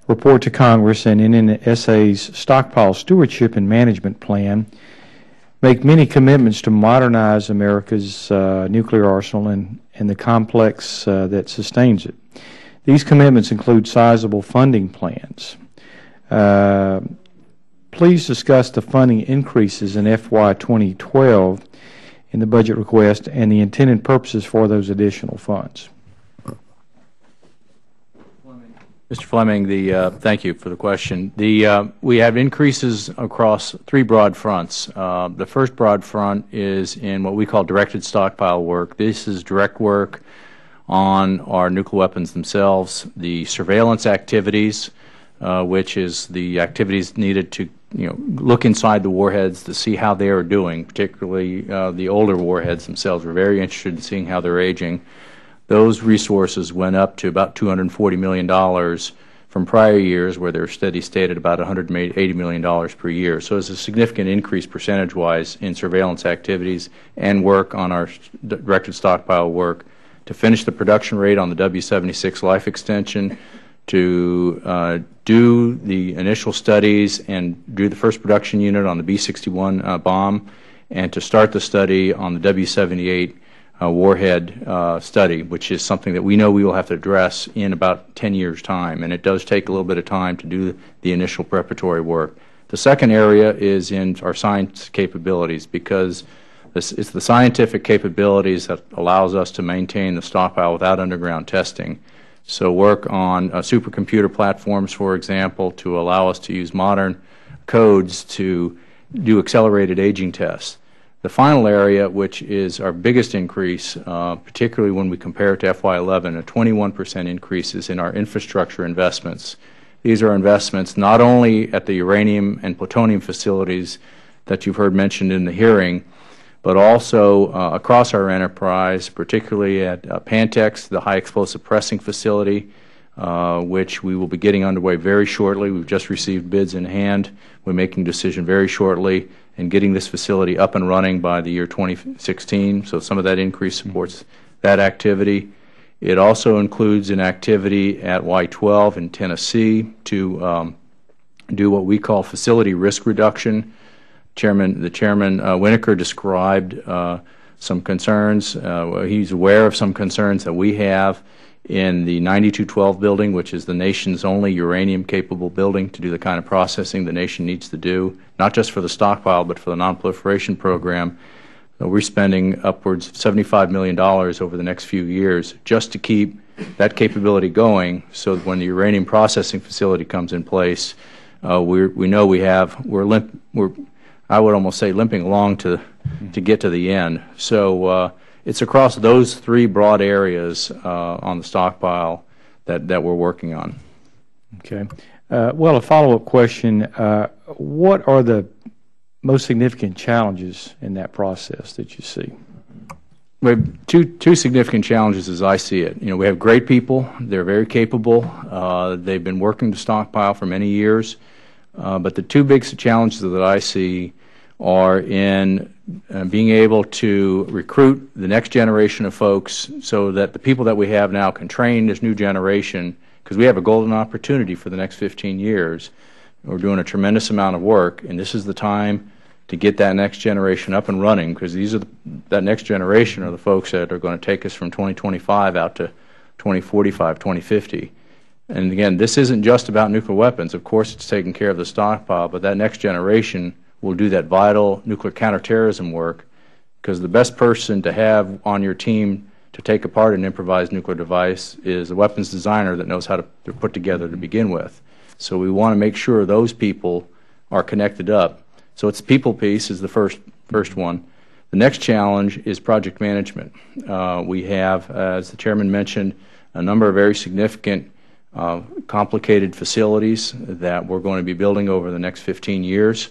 report to Congress, and in NSA's Stockpile Stewardship and Management Plan, make many commitments to modernize America's nuclear arsenal and the complex that sustains it. These commitments include sizable funding plans. Please discuss the funding increases in FY 2012 in the budget request and the intended purposes for those additional funds. Mr. Fleming, thank you for the question. We have increases across three broad fronts. The first broad front is in what we call directed stockpile work. This is direct work on our nuclear weapons themselves, the surveillance activities, which is the activities needed to look inside the warheads to see how they are doing, particularly the older warheads themselves. We're very interested in seeing how they're aging. Those resources went up to about $240 million from prior years, where they're steady state at about $180 million per year. So it's a significant increase percentage-wise in surveillance activities and work on our directed stockpile work to finish the production rate on the W-76 life extension, to do the initial studies and do the first production unit on the B-61 bomb, and to start the study on the W-78 warhead study, which is something that we know we will have to address in about 10 years' time, and it does take a little bit of time to do the initial preparatory work. The second area is in our science capabilities, because it's the scientific capabilities that allows us to maintain the stockpile without underground testing. So work on supercomputer platforms, for example, to allow us to use modern codes to do accelerated aging tests. The final area, which is our biggest increase, particularly when we compare it to FY11, a 21% increase, is in our infrastructure investments. These are investments not only at the uranium and plutonium facilities that you've heard mentioned in the hearing, but also across our enterprise, particularly at Pantex, the high explosive pressing facility, which we will be getting underway very shortly. We've just received bids in hand. We're making a decision very shortly and getting this facility up and running by the year 2016. So some of that increase supports that activity. It also includes an activity at Y-12 in Tennessee to do what we call facility risk reduction. The Chairman Winokur described some concerns. He's aware of some concerns that we have in the 9212 building, which is the nation's only uranium-capable building to do the kind of processing the nation needs to do, not just for the stockpile, but for the nonproliferation program. We're spending upwards of $75 million over the next few years just to keep that capability going, so that when the uranium processing facility comes in place, we know we're I would almost say limping along to get to the end. So it's across those three broad areas on the stockpile that we're working on. Okay. Well, a follow-up question. What are the most significant challenges in that process that you see? We have two significant challenges as I see it. We have great people. They're very capable. They've been working the stockpile for many years. But the two big challenges that I see are in being able to recruit the next generation of folks so that the people that we have now can train this new generation, because we have a golden opportunity for the next 15 years. We're doing a tremendous amount of work, and this is the time to get that next generation up and running, because that next generation are the folks that are going to take us from 2025 out to 2045, 2050. And again, this isn't just about nuclear weapons. Of course, it's taking care of the stockpile, but that next generation will do that vital nuclear counterterrorism work, because the best person to have on your team to take apart an improvised nuclear device is a weapons designer that knows how to put together to begin with. So we want to make sure those people are connected up. So it's the people piece is the first one. The next challenge is project management. We have, as the Chairman mentioned, a number of very significant complicated facilities that we're going to be building over the next 15 years.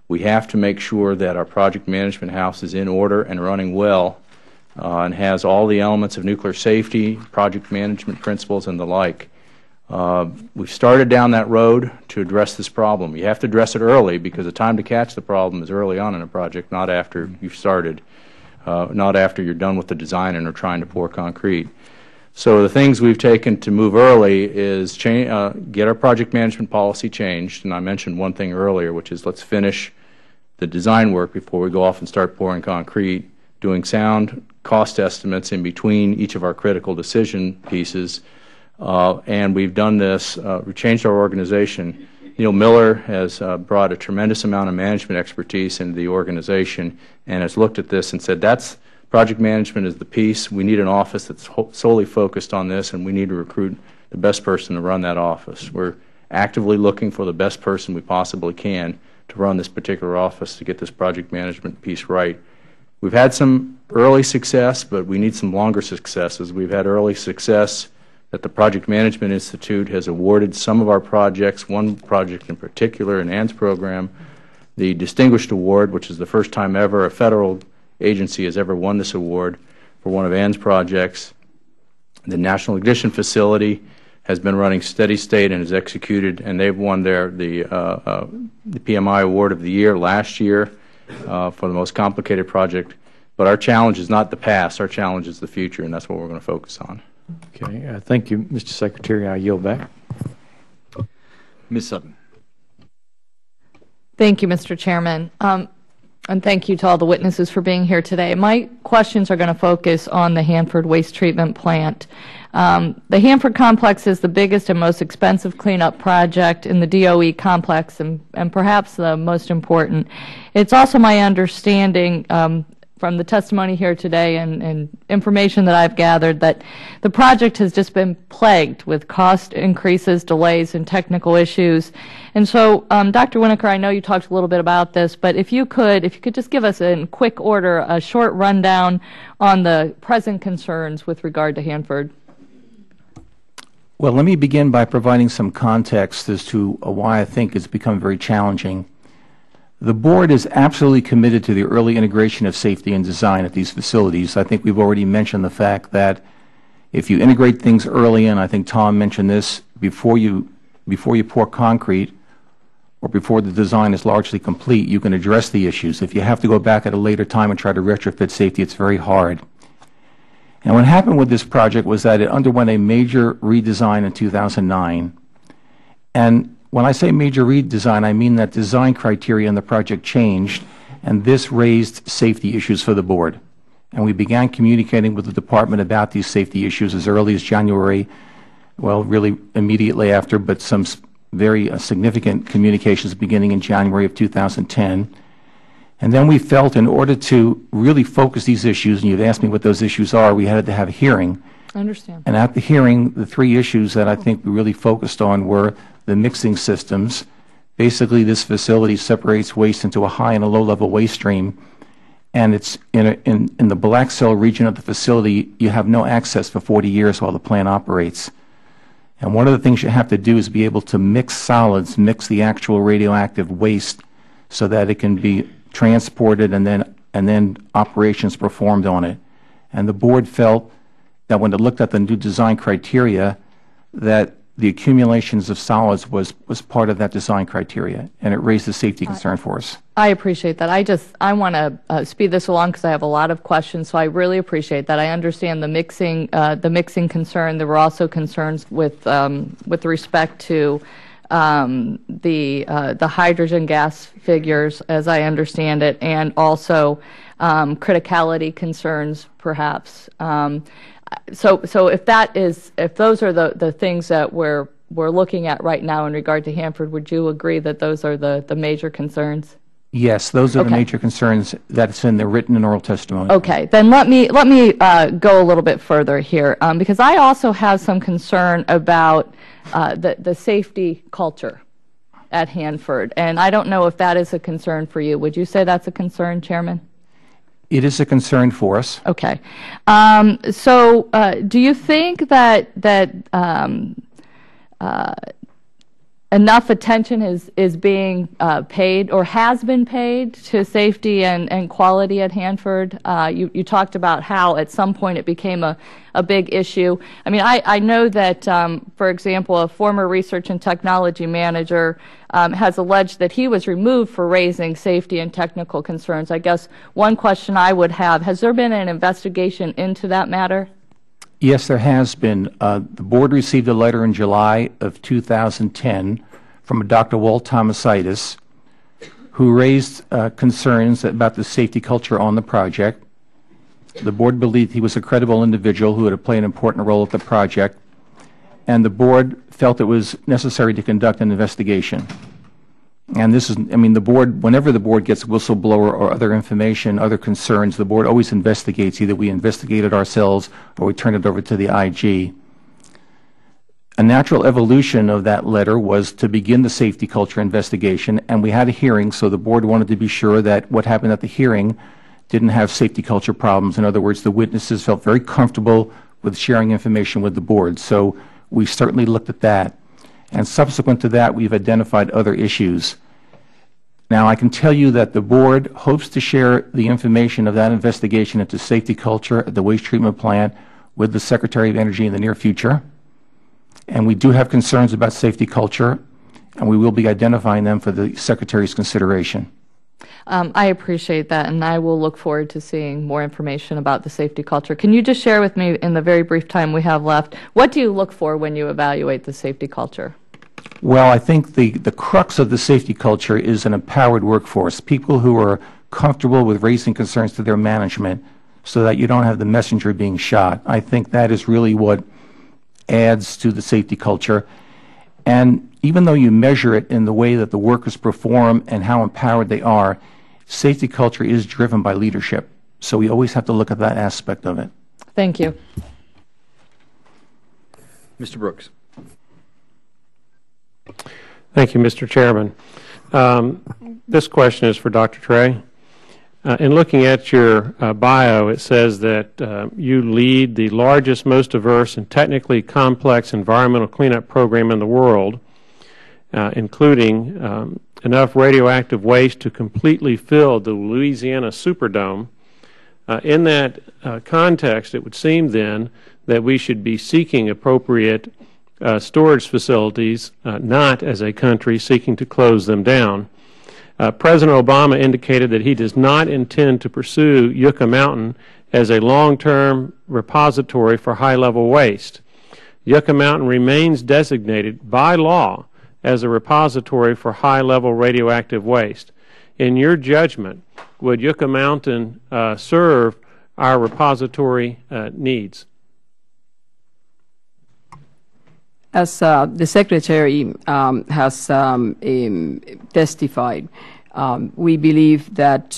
We have to make sure that our project management house is in order and running well and has all the elements of nuclear safety, project management principles, and the like. We've started down that road to address this problem. You have to address it early, because the time to catch the problem is early on in a project, not after you've started, not after you're done with the design and are trying to pour concrete. So the things we've taken to move early is get our project management policy changed, and I mentioned one thing earlier, which is let's finish the design work before we go off and start pouring concrete, doing sound cost estimates in between each of our critical decision pieces. And we've done this, we changed our organization. Neil Miller has brought a tremendous amount of management expertise into the organization and has looked at this and said, project management is the piece. We need an office that's solely focused on this, and we need to recruit the best person to run that office. We're actively looking for the best person we possibly can to run this particular office to get this project management piece right. We've had some early success, but we need some longer successes. We've had early success that the Project Management Institute has awarded some of our projects, one project in particular, an ANDS program, the Distinguished Award, which is the first time ever a federal agency has ever won this award for one of ANDS projects. The National Ignition Facility has been running steady state and is executed, and they've won the PMI Award of the Year last year for the most complicated project. But our challenge is not the past. Our challenge is the future, and that's what we're going to focus on. Okay. Thank you, Mr. Secretary. I yield back. Ms. Sutton. Thank you, Mr. Chairman. And thank you to all the witnesses for being here today. My questions are going to focus on the Hanford Waste Treatment Plant. The Hanford complex is the biggest and most expensive cleanup project in the DOE complex, and perhaps the most important. It's also my understanding from the testimony here today and information that I've gathered that the project has just been plagued with cost increases, delays, and technical issues. And so, Dr. Winokur, I know you talked a little bit about this, but if you could just give us in quick order a short rundown on the present concerns with regard to Hanford. Well, let me begin by providing some context as to why I think it's become very challenging. The Board is absolutely committed to the early integration of safety and design at these facilities. I think we've already mentioned the fact that if you integrate things early, and I think Tom mentioned this, before you pour concrete or before the design is largely complete, you can address the issues. If you have to go back at a later time and try to retrofit safety, it's very hard. And what happened with this project was that it underwent a major redesign in 2009. And when I say major redesign, I mean that design criteria in the project changed, and this raised safety issues for the Board. And we began communicating with the Department about these safety issues as early as January, well, really immediately after, but some very significant communications beginning in January of 2010. And then we felt in order to really focus these issues, and you've asked me what those issues are, we had to have a hearing. I understand. And at the hearing, the three issues that I think we really focused on were the mixing systems, Basically, this facility separates waste into a high and a low-level waste stream, and it's in the black cell region of the facility. You have no access for 40 years while the plant operates. And one of the things you have to do is be able to mix solids, mix the actual radioactive waste, so that it can be transported and then operations performed on it. And the board felt that when it looked at the new design criteria, that the accumulations of solids was part of that design criteria, and it raised a safety concern for us. I appreciate that. I want to speed this along because I have a lot of questions, so I really appreciate that. I understand the mixing concern. There were also concerns with respect to the hydrogen gas figures, as I understand it, and also criticality concerns, perhaps. So if those are the things that we're looking at right now in regard to Hanford, would you agree that those are the major concerns? Yes, those are the major concerns that's in the written and oral testimony. Okay, then let me go a little bit further here, because I also have some concern about the safety culture at Hanford, and I don't know if that is a concern for you. Would you say that's a concern, Chairman? It is a concern for us. Okay. So do you think that enough attention is being paid or has been paid to safety and quality at Hanford? You talked about how at some point it became a big issue. I mean, I know that, for example, a former research and technology manager has alleged that he was removed for raising safety and technical concerns. I guess one question I would have, has there been an investigation into that matter? Yes, there has been. The board received a letter in July of 2010 from a Dr. Walt Thomasitis, who raised concerns about the safety culture on the project. The board believed he was a credible individual who would play an important role at the project, and the board felt it was necessary to conduct an investigation. And this is, I mean, the board, whenever the board gets whistleblower or other information, other concerns, the board always investigates. Either we investigate it ourselves or we turn it over to the IG. A natural evolution of that letter was to begin the safety culture investigation, and we had a hearing, so the board wanted to be sure that what happened at the hearing didn't have safety culture problems. In other words, the witnesses felt very comfortable with sharing information with the board. So we certainly looked at that. And subsequent to that, we've identified other issues. Now, I can tell you that the board hopes to share the information of that investigation into safety culture at the waste treatment plant with the Secretary of Energy in the near future. And we do have concerns about safety culture, and we will be identifying them for the Secretary's consideration. I appreciate that, and I will look forward to seeing more information about the safety culture. Can you just share with me, in the very brief time we have left, what do you look for when you evaluate the safety culture? Well, I think the crux of the safety culture is an empowered workforce, people who are comfortable with raising concerns to their management so that you don't have the messenger being shot. I think that is really what adds to the safety culture. And even though you measure it in the way that the workers perform and how empowered they are, safety culture is driven by leadership. So we always have to look at that aspect of it. Thank you. Mr. Brooks. Thank you, Mr. Chairman. This question is for Dr. Trea. In looking at your bio, it says that you lead the largest, most diverse, and technically complex environmental cleanup program in the world, including enough radioactive waste to completely fill the Louisiana Superdome. In that context, it would seem then that we should be seeking appropriate storage facilities, not as a country seeking to close them down. President Obama indicated that he does not intend to pursue Yucca Mountain as a long-term repository for high-level waste. Yucca Mountain remains designated by law as a repository for high-level radioactive waste. In your judgment, would Yucca Mountain serve our repository needs? As the Secretary has testified, we believe that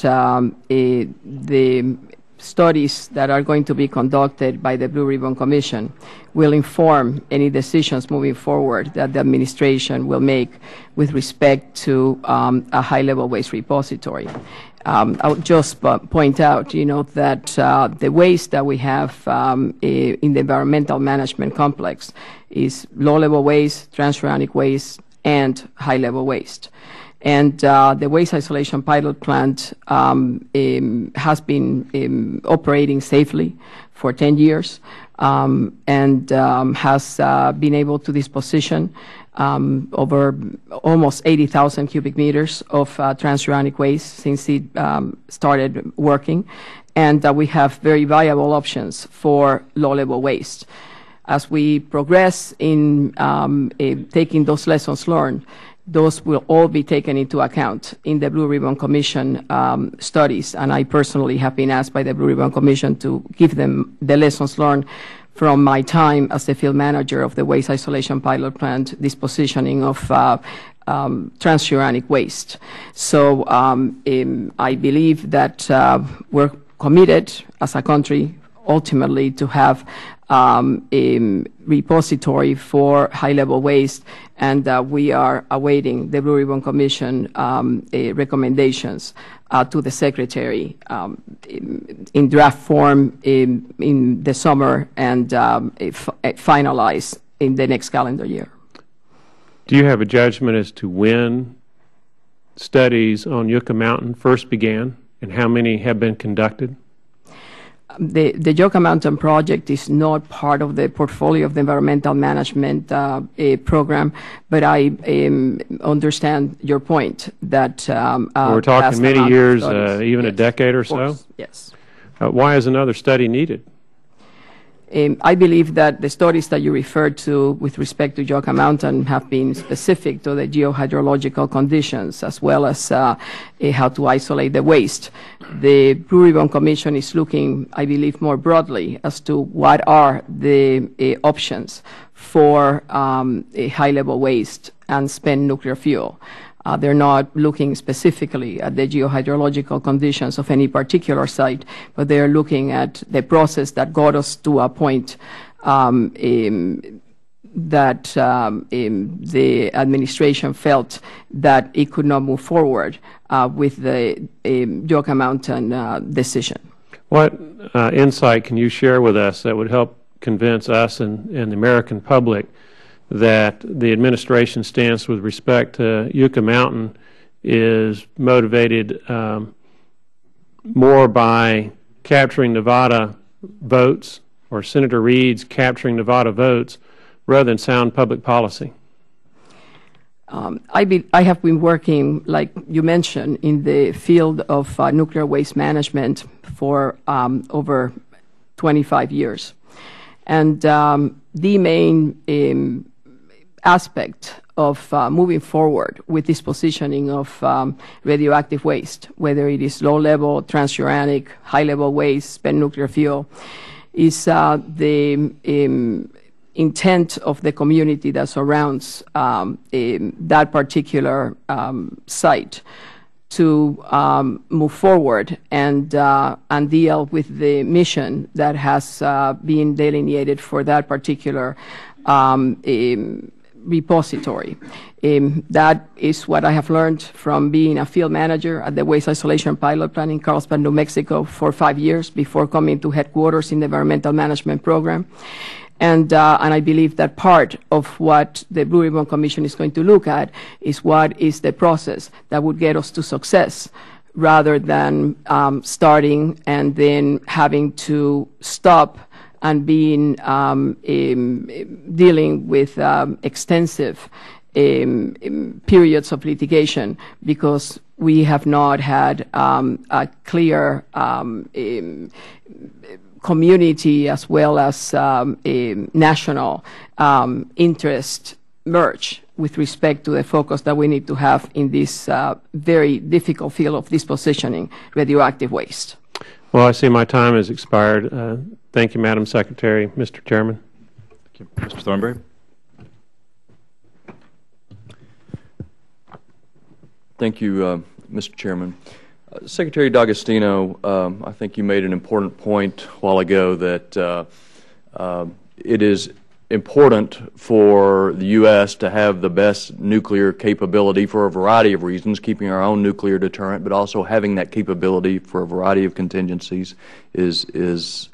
the studies that are going to be conducted by the Blue Ribbon Commission will inform any decisions moving forward that the administration will make with respect to a high-level waste repository. I would just point out, that the waste that we have in the environmental management complex is low-level waste, transuranic waste, and high-level waste. And the waste isolation pilot plant has been operating safely for 10 years and has been able to disposition over almost 80,000 cubic meters of transuranic waste since it started working. And we have very viable options for low-level waste. As we progress in taking those lessons learned, those will all be taken into account in the Blue Ribbon Commission studies, and I personally have been asked by the Blue Ribbon Commission to give them the lessons learned from my time as the field manager of the waste isolation pilot plant dispositioning of transuranic waste. So I believe that we're committed as a country ultimately to have a repository for high-level waste, and we are awaiting the Blue Ribbon Commission recommendations to the Secretary in draft form in the summer and finalized in the next calendar year. Do you have a judgment as to when studies on Yucca Mountain first began and how many have been conducted? The Yucca Mountain project is not part of the portfolio of the environmental management program, but I understand your point that we're talking many years, even a decade or so? Yes. Why is another study needed? I believe that the studies that you referred to with respect to Yucca Mountain have been specific to the geohydrological conditions as well as how to isolate the waste. The Blue Ribbon Commission is looking, I believe, more broadly as to what are the options for a high-level waste and spent nuclear fuel. They're not looking specifically at the geohydrological conditions of any particular site, but they're looking at the process that got us to a point that the administration felt that it could not move forward with the Yucca Mountain decision. What insight can you share with us that would help convince us and the American public that the administration stance with respect to Yucca Mountain is motivated more by capturing Nevada votes or Senator Reid's capturing Nevada votes rather than sound public policy? I have been working, like you mentioned, in the field of nuclear waste management for over 25 years. And the main aspect of moving forward with this positioning of radioactive waste, whether it is low-level, transuranic, high-level waste, spent nuclear fuel, is the intent of the community that surrounds that particular site to move forward and deal with the mission that has been delineated for that particular repository. That is what I have learned from being a field manager at the Waste Isolation Pilot Plant in Carlsbad, New Mexico for 5 years before coming to headquarters in the Environmental Management Program. And I believe that part of what the Blue Ribbon Commission is going to look at is what is the process that would get us to success rather than starting and then having to stop and being dealing with extensive periods of litigation because we have not had a clear community as well as national interest merge with respect to the focus that we need to have in this very difficult field of dispositioning radioactive waste. Well, I see my time has expired. Thank you, Madam Secretary. Mr. Chairman. Thank you. Mr. Thornberry. Thank you, Mr. Chairman. Secretary D'Agostino, I think you made an important point a while ago that it is important for the U.S. to have the best nuclear capability for a variety of reasons, keeping our own nuclear deterrent, but also having that capability for a variety of contingencies is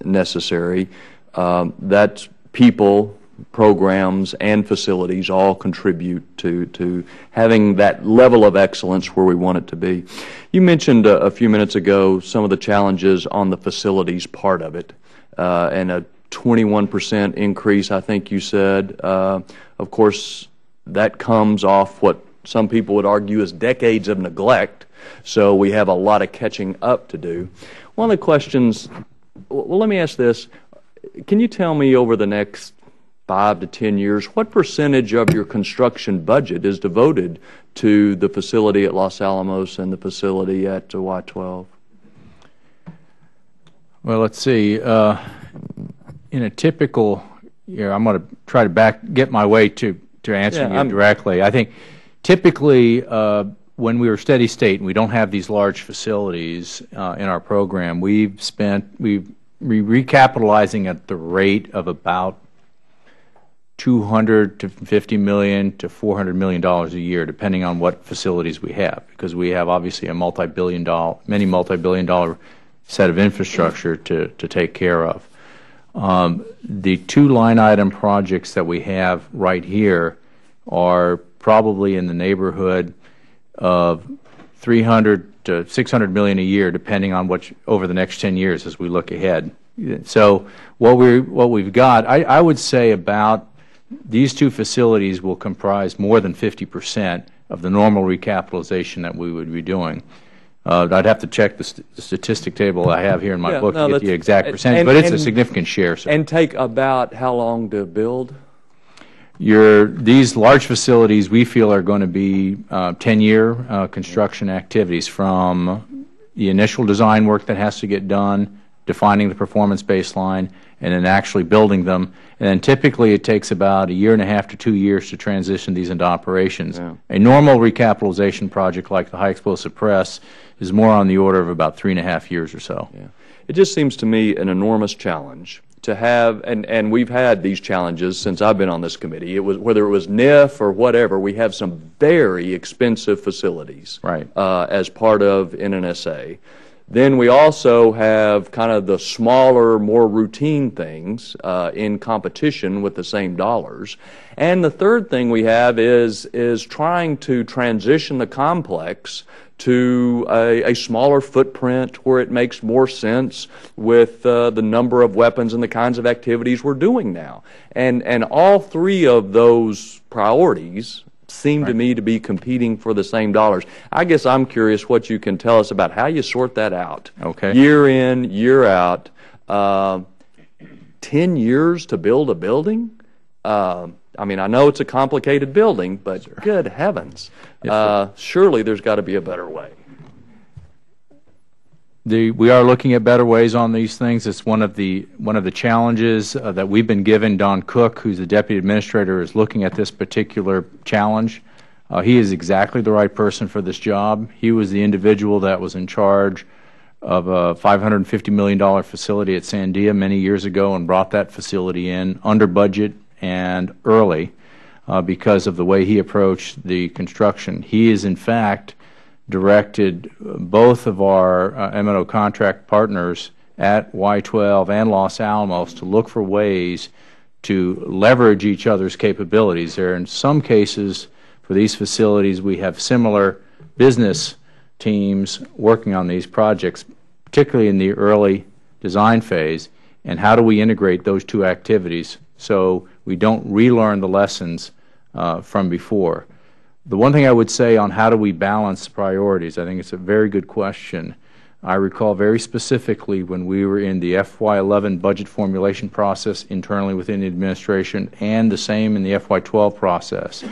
necessary. That's people, programs, and facilities all contribute to having that level of excellence where we want it to be. You mentioned a few minutes ago some of the challenges on the facilities part of it, and a 21% increase, I think you said. Of course, that comes off what some people would argue is decades of neglect, so we have a lot of catching up to do. One of the questions, well, let me ask this. Can you tell me over the next 5 to 10 years, what percentage of your construction budget is devoted to the facility at Los Alamos and the facility at Y-12? Well, let's see. In a typical year, I'm going to try to get my way to answering you directly. I think typically when we were steady state and we don't have these large facilities in our we're recapitalizing at the rate of about $200 to $50 million to $400 million a year, depending on what facilities we have, because we have obviously a many multi-billion dollar set of infrastructure to take care of. The two line item projects that we have right here are probably in the neighborhood of $300 to $600 million a year, depending on over the next 10 years as we look ahead. So what we've got, I would say about these two facilities will comprise more than 50% of the normal recapitalization that we would be doing. I'd have to check the statistic table I have here in my book to get the exact percentage, but it's a significant share. So. And take about how long to build? These large facilities we feel are going to be 10-year construction activities, from the initial design work that has to get done, defining the performance baseline, and then actually building them. And then typically it takes about 1.5 to 2 years to transition these into operations. Yeah. A normal recapitalization project like the high explosive press is more on the order of about 3.5 years or so. Yeah. It just seems to me an enormous challenge to have, and we've had these challenges since I've been on this committee. Whether it was NIF or whatever, we have some very expensive facilities as part of NNSA. Then we also have kind of the smaller, more routine things in competition with the same dollars. And the third thing we have is trying to transition the complex to a smaller footprint where it makes more sense with the number of weapons and the kinds of activities we're doing now. And all three of those priorities seem to me to be competing for the same dollars. I guess I'm curious what you can tell us about how you sort that out. Okay. Year in, year out. 10 years to build a building? I mean, I know it's a complicated building, but good heavens. Yes, surely there's got to be a better way. We are looking at better ways on these things. It's one of the challenges that we've been given. Don Cook, who's the deputy administrator, is looking at this particular challenge. He is exactly the right person for this job. He was the individual that was in charge of a $550 million facility at Sandia many years ago and brought that facility in under budget and early because of the way he approached the construction. He is, in fact, directed both of our M&O contract partners at Y-12 and Los Alamos to look for ways to leverage each other's capabilities. There are, in some cases, for these facilities, we have similar business teams working on these projects, particularly in the early design phase, and how do we integrate those two activities so we don't relearn the lessons from before. The one thing I would say on how do we balance priorities, I think it's a very good question. I recall very specifically when we were in the FY11 budget formulation process internally within the administration and the same in the FY12 process,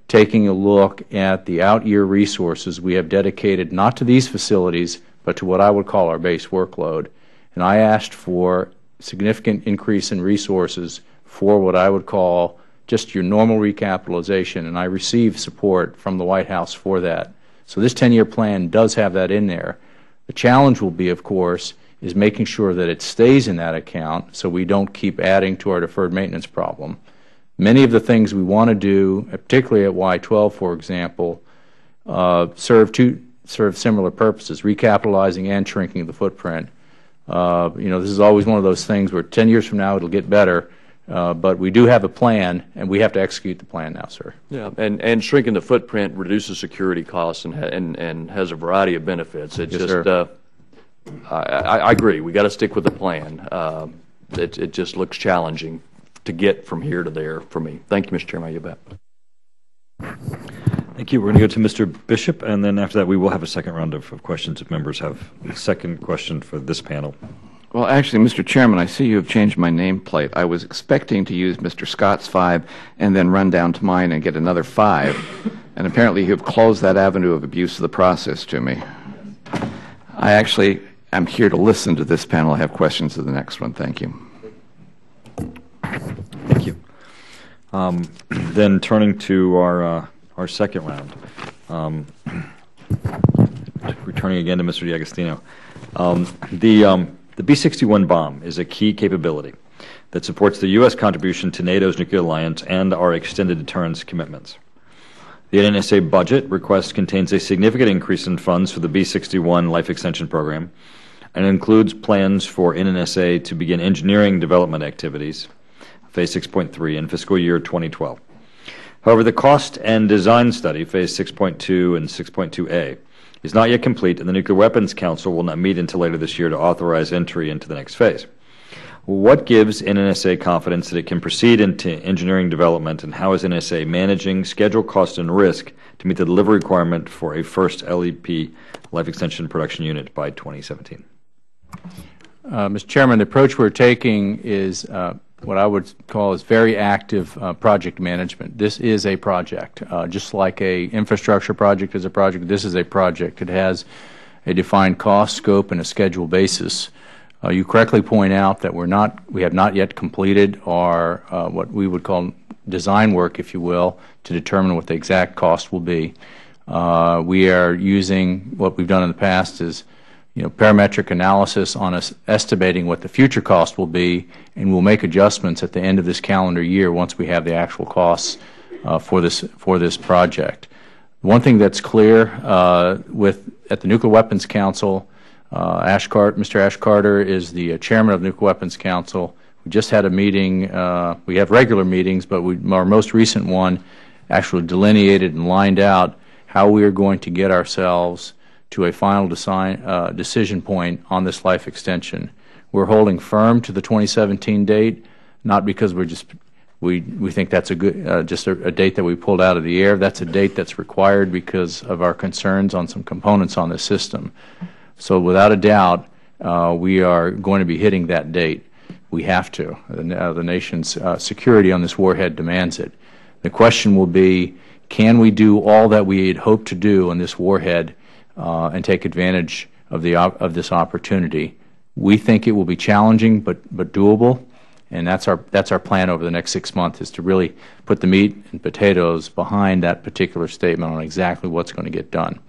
taking a look at the out-year resources we have dedicated not to these facilities but to what I would call our base workload. And I asked for significant increase in resources for what I would call just your normal recapitalization, and I received support from the White House for that. So this 10-year plan does have that in there. The challenge will be, of course, is making sure that it stays in that account so we don't keep adding to our deferred maintenance problem. Many of the things we want to do, particularly at Y-12, for example, serve similar purposes, recapitalizing and shrinking the footprint. This is always one of those things where 10 years from now it'll get better, but we do have a plan, and we have to execute the plan now, sir. Yeah, and shrinking the footprint reduces security costs and has a variety of benefits. It Yes, just, sir. I agree. We got to stick with the plan. It just looks challenging to get from here to there for me. Thank you, Mr. Chairman. You bet. Thank you. We're going to go to Mr. Bishop, and then after that we will have a second round of questions if members have a second question for this panel. Well, actually, Mr. Chairman, I see you have changed my nameplate. I was expecting to use Mr. Scott's 5 and then run down to mine and get another 5, and apparently you have closed that avenue of abuse of the process to me. I actually am here to listen to this panel. I have questions to the next one. Thank you. Thank you. Then turning to our second round, returning again to Mr. D'Agostino. The B-61 bomb is a key capability that supports the U.S. contribution to NATO's nuclear alliance and our extended deterrence commitments. The NNSA budget request contains a significant increase in funds for the B-61 life extension program and includes plans for NNSA to begin engineering development activities, Phase 6.3, in fiscal year 2012. However, the cost and design study, Phase 6.2 and 6.2A, is not yet complete, and the Nuclear Weapons Council will not meet until later this year to authorize entry into the next phase. What gives NNSA confidence that it can proceed into engineering development, and how is NNSA managing schedule, cost, and risk to meet the delivery requirement for a first LEP life extension production unit by 2017? Mr. Chairman, the approach we're taking is what I would call is very active project management. This is a project. Just like a infrastructure project is a project, this is a project. It has a defined cost, scope, and a schedule basis. You correctly point out that we have not yet completed our what we would call design work, if you will, to determine what the exact cost will be. We are using what we've done in the past is parametric analysis on us estimating what the future cost will be, and we'll make adjustments at the end of this calendar year once we have the actual costs for this project. One thing that's clear at the Nuclear Weapons Council, Mr. Ash Carter is the chairman of the Nuclear Weapons Council. We just had a meeting. We have regular meetings, but our most recent one actually delineated and lined out how we are going to get ourselves to a final decision point on this life extension. We're holding firm to the 2017 date, not because we think that's a good just a date that we pulled out of the air. That's a date that's required because of our concerns on some components on this system. So without a doubt, we are going to be hitting that date. We have to. The nation's security on this warhead demands it. The question will be, can we do all that we had hoped to do on this warhead and take advantage of this opportunity? We think it will be challenging, but doable, and that's our plan over the next 6 months, is to really put the meat and potatoes behind that particular statement on exactly what's going to get done.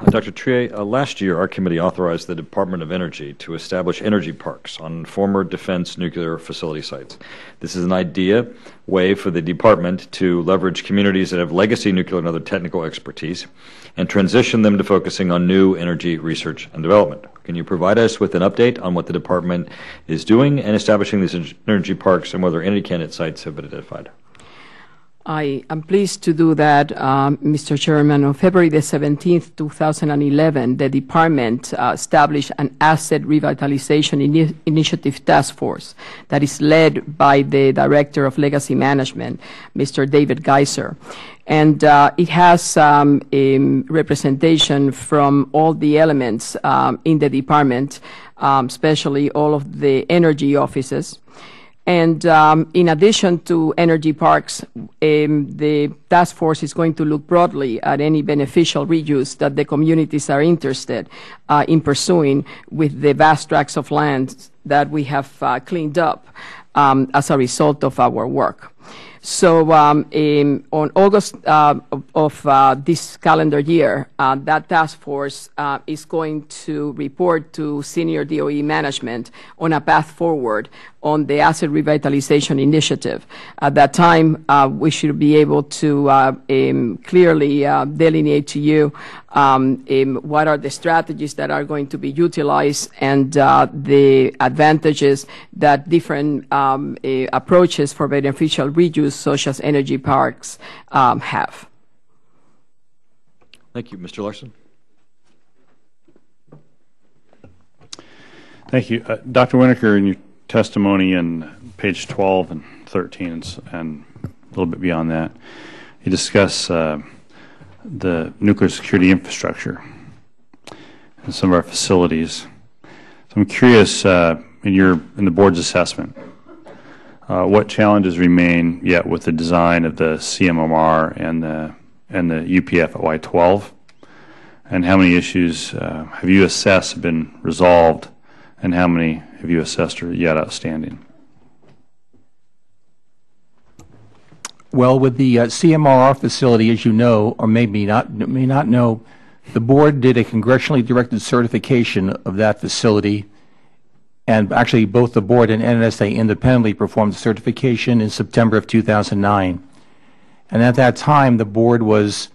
Dr. Trea, last year our committee authorized the Department of Energy to establish energy parks on former defense nuclear facility sites. This is an way for the department to leverage communities that have legacy nuclear and other technical expertise and transition them to focusing on new energy research and development. Can you provide us with an update on what the department is doing in establishing these energy parks and whether any candidate sites have been identified? I am pleased to do that, Mr. Chairman. On February the 17th, 2011, the Department established an Asset Revitalization Initiative Task Force that is led by the Director of Legacy Management, Mr. David Geiser. And it has a representation from all the elements in the Department, especially all of the energy offices. And in addition to energy parks, the task force is going to look broadly at any beneficial reuse that the communities are interested in pursuing with the vast tracts of land that we have cleaned up as a result of our work. So on August of this calendar year, that task force is going to report to senior DOE management on a path forward on the asset revitalization initiative. At that time, we should be able to clearly delineate to you what are the strategies that are going to be utilized and the advantages that different approaches for beneficial reuse, such as energy parks, have. Thank you. Mr. Larson. Thank you. Dr. Winokur, in your testimony in page 12 and 13 and a little bit beyond that, you discuss the nuclear security infrastructure in some of our facilities. So I'm curious, in the board's assessment, what challenges remain yet with the design of the CMMR and the UPF at Y-12, and how many issues have you assessed have been resolved, and how many have you assessed are yet outstanding? Well, with the CMRR facility, as you know, or may not know, the board did a congressionally directed certification of that facility. And actually, both the board and NNSA independently performed the certification in September of 2009. And at that time, the board was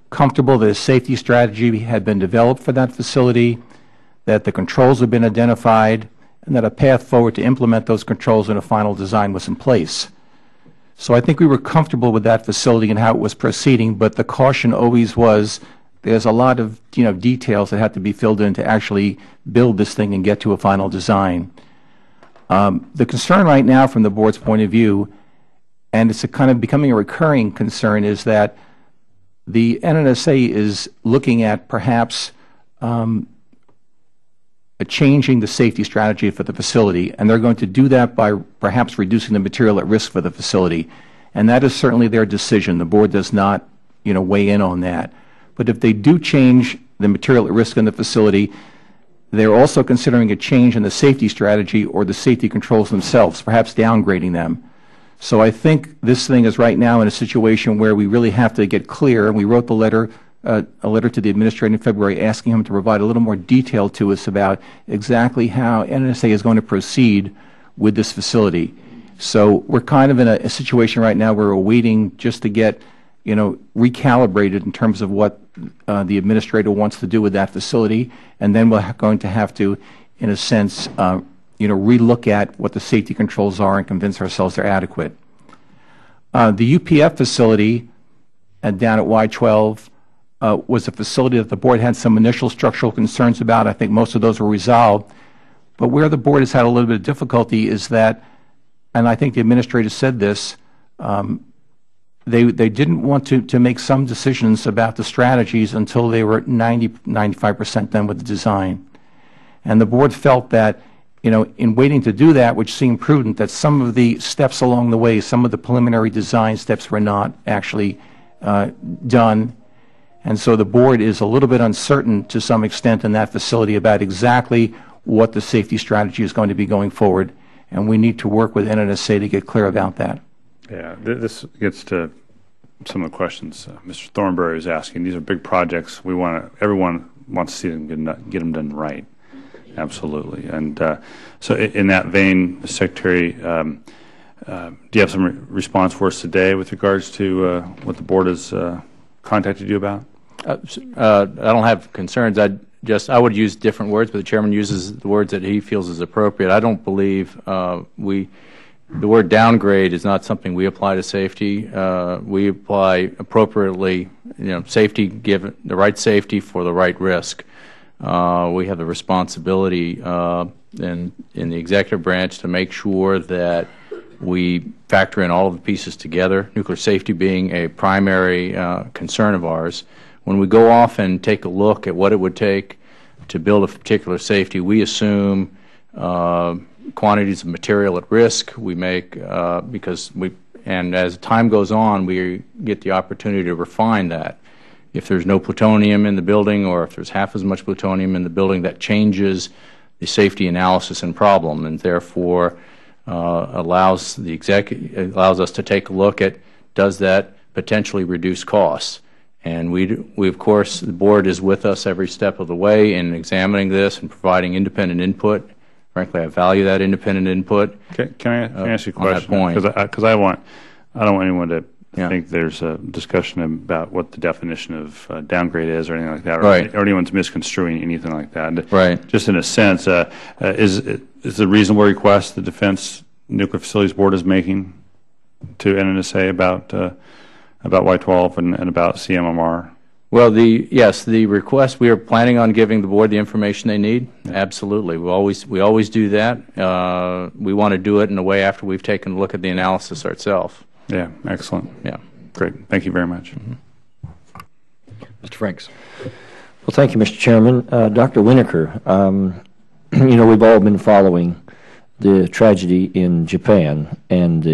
comfortable that a safety strategy had been developed for that facility, that the controls had been identified, and that a path forward to implement those controls in a final design was in place. So I think we were comfortable with that facility and how it was proceeding, but the caution always was there's a lot of details that have to be filled in to actually build this thing and get to a final design. The concern right now from the board's point of view, and it's kind of becoming a recurring concern, is that the NNSA is looking at perhaps changing the safety strategy for the facility, and they're going to do that by perhaps reducing the material at risk for the facility. And that is certainly their decision. The board does not weigh in on that. But if they do change the material at risk in the facility, they're also considering a change in the safety strategy or the safety controls themselves, perhaps downgrading them. So I think this thing is right now in a situation where we really have to get clear, and we wrote the letter, a letter to the administrator in February asking him to provide a little more detail to us about exactly how NNSA is going to proceed with this facility. So we're kind of in a situation right now where we're waiting just to get recalibrated in terms of what the administrator wants to do with that facility, and then we're going to have to, in a sense, relook at what the safety controls are and convince ourselves they're adequate. The UPF facility down at Y-12 was a facility that the board had some initial structural concerns about. I think most of those were resolved. But where the board has had a little bit of difficulty is that, and I think the administrator said this, they didn't want to make some decisions about the strategies until they were 95% done with the design. And the board felt that, in waiting to do that, which seemed prudent, that some of the steps along the way, some of the preliminary design steps were not actually done. And so the board is a little bit uncertain to some extent in that facility about exactly what the safety strategy is going to be going forward. And we need to work with NNSA to get clear about that. Yeah, this gets to some of the questions Mr. Thornberry is asking. These are big projects. Everyone wants to see them get them done right. Absolutely. And so in that vein, Mr. Secretary, do you have some response for us today with regards to what the board has contacted you about? I don't have concerns. I would use different words, but the chairman uses the words that he feels is appropriate. I don't believe the word downgrade is not something we apply to safety. We apply appropriately, safety, given the right safety for the right risk. We have the responsibility in the executive branch to make sure that we factor in all of the pieces together, nuclear safety being a primary concern of ours. When we go off and take a look at what it would take to build a particular safety, we assume quantities of material at risk. We make, and as time goes on, we get the opportunity to refine that. If there's no plutonium in the building, or if there's half as much plutonium in the building, that changes the safety analysis and problem, and therefore allows us to take a look at, does that potentially reduce costs? And we of course, the board is with us every step of the way in examining this and providing independent input. Frankly, I value that independent input. Can I ask you a question? On that point. Because I don't want anyone to think there's a discussion about what the definition of downgrade is or anything like that, or anyone's misconstruing anything like that. Right. Just in a sense, is the reasonable request the Defense Nuclear Facilities Board is making to NNSA about Y-12 and about CMMR? Well, yes, the request, we are planning on giving the board the information they need. Yeah. Absolutely. We always do that. We want to do it in a way after we've taken a look at the analysis ourselves. Yeah, excellent. Yeah. Great. Thank you very much. Mr. Franks. Well, thank you, Mr. Chairman. Dr. Winokur, we've all been following the tragedy in Japan and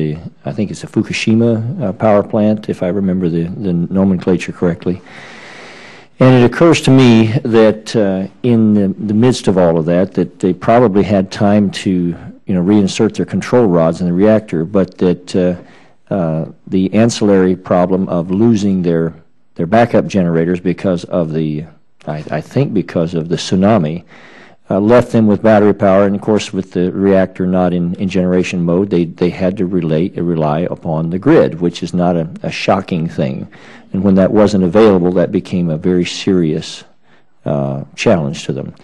I think it's a Fukushima power plant, if I remember the nomenclature correctly. And it occurs to me that in the midst of all of that they probably had time to reinsert their control rods in the reactor, but that the ancillary problem of losing their backup generators because of I think because of the tsunami, left them with battery power, and of course with the reactor not in generation mode, they had to rely upon the grid, which is not a shocking thing. And when that wasn't available, that became a very serious challenge to them.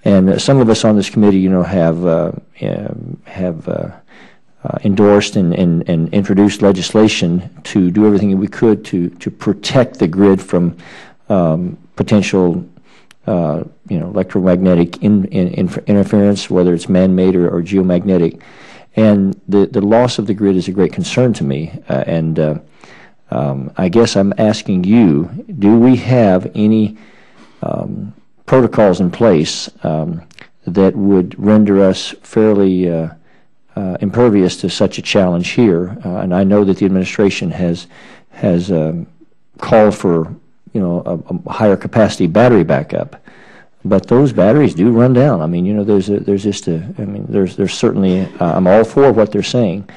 And some of us on this committee, have endorsed and introduced legislation to do everything that we could to protect the grid from potential electromagnetic interference, whether it's man-made or geomagnetic. And the loss of the grid is a great concern to me. I guess I'm asking you, do we have any protocols in place that would render us fairly impervious to such a challenge here? And I know that the administration has called for a higher capacity battery backup, but those batteries do run down. I mean, there's certainly, I'm all for what they're saying,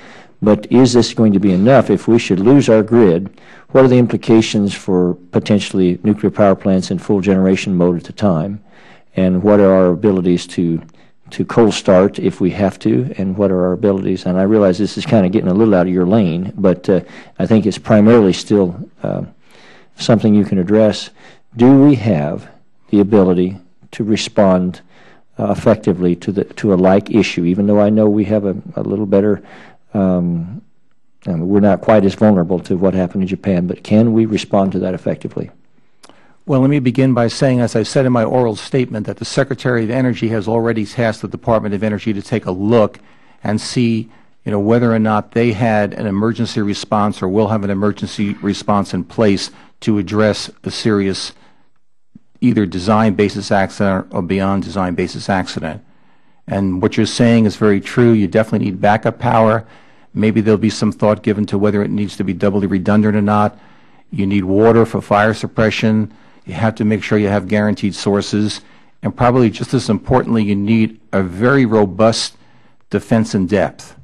but is this going to be enough? If we should lose our grid, what are the implications for potentially nuclear power plants in full generation mode at the time? And what are our abilities to cold start if we have to, and what are our abilities? And I realize this is kind of getting a little out of your lane, but I think it's primarily still something you can address. Do we have the ability to respond effectively to a like issue, even though I know we have a little better, we're not quite as vulnerable to what happened in Japan, but can we respond to that effectively? Well, let me begin by saying, as I said in my oral statement, that the Secretary of Energy has already tasked the Department of Energy to take a look and see whether or not they had an emergency response or will have an emergency response in place to address a serious either design basis accident or beyond design basis accident. And what you're saying is very true. You definitely need backup power. Maybe there'll be some thought given to whether it needs to be doubly redundant or not. You need water for fire suppression. You have to make sure you have guaranteed sources. And probably just as importantly, you need a very robust defense in depth.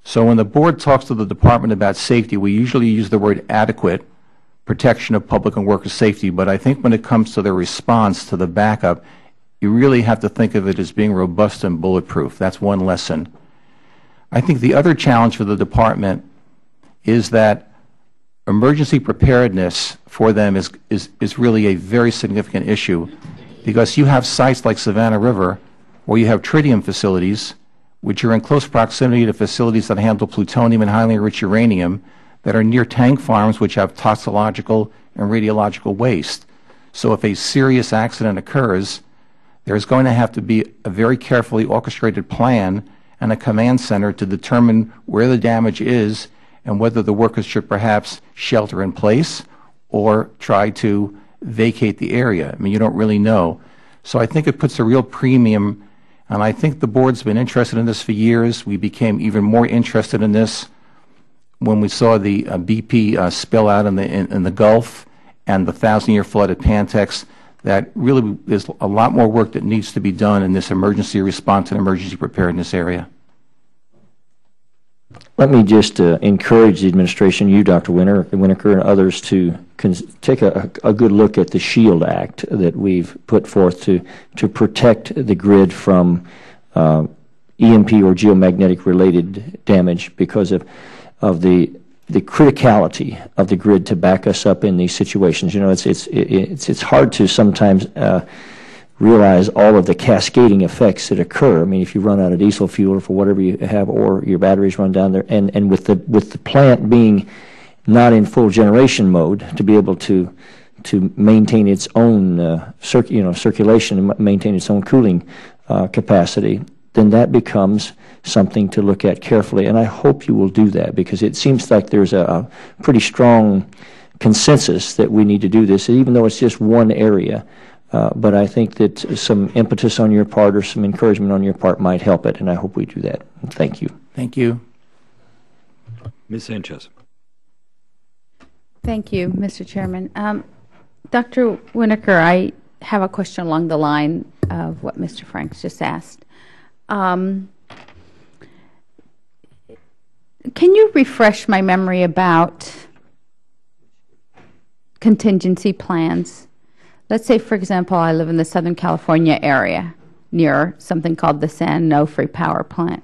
So when the board talks to the Department about safety, we usually use the word adequate protection of public and worker safety, but I think when it comes to their response to the backup, you really have to think of it as being robust and bulletproof. That's one lesson. I think the other challenge for the Department is that emergency preparedness for them is really a very significant issue, because you have sites like Savannah River where you have tritium facilities, which are in close proximity to facilities that handle plutonium and highly enriched uranium, that are near tank farms which have toxicological and radiological waste. So if a serious accident occurs, there's going to have to be a very carefully orchestrated plan and a command center to determine where the damage is and whether the workers should perhaps shelter in place or try to vacate the area. I mean, you don't really know. So I think it puts a real premium, and I think the board's been interested in this for years. We became even more interested in this when we saw the BP spill out in the Gulf and the 1,000-year flood at Pantex. That really there's a lot more work that needs to be done in this emergency response and emergency preparedness area. let me just encourage the administration, you, Dr. Winokur, and others to take a good look at the SHIELD Act that we've put forth to protect the grid from EMP or geomagnetic-related damage because of the criticality of the grid to back us up in these situations. You know, it's hard to sometimes realize all of the cascading effects that occur. I mean, if you run out of diesel fuel or for whatever you have, or your batteries run down there, and with the plant being not in full generation mode, to be able to maintain its own circulation and maintain its own cooling capacity, then that becomes something to look at carefully. And I hope you will do that, because it seems like there's a pretty strong consensus that we need to do this, even though it's just one area. But I think that some impetus on your part or some encouragement on your part might help it, and I hope we do that. Thank you. Thank you. Ms. Sanchez. Thank you, Mr. Chairman. Dr. Winokur, I have a question along the line of what Mr. Franks just asked. Can you refresh my memory about contingency plans? Let's say, for example, I live in the Southern California area near something called the San Onofre Power Plant,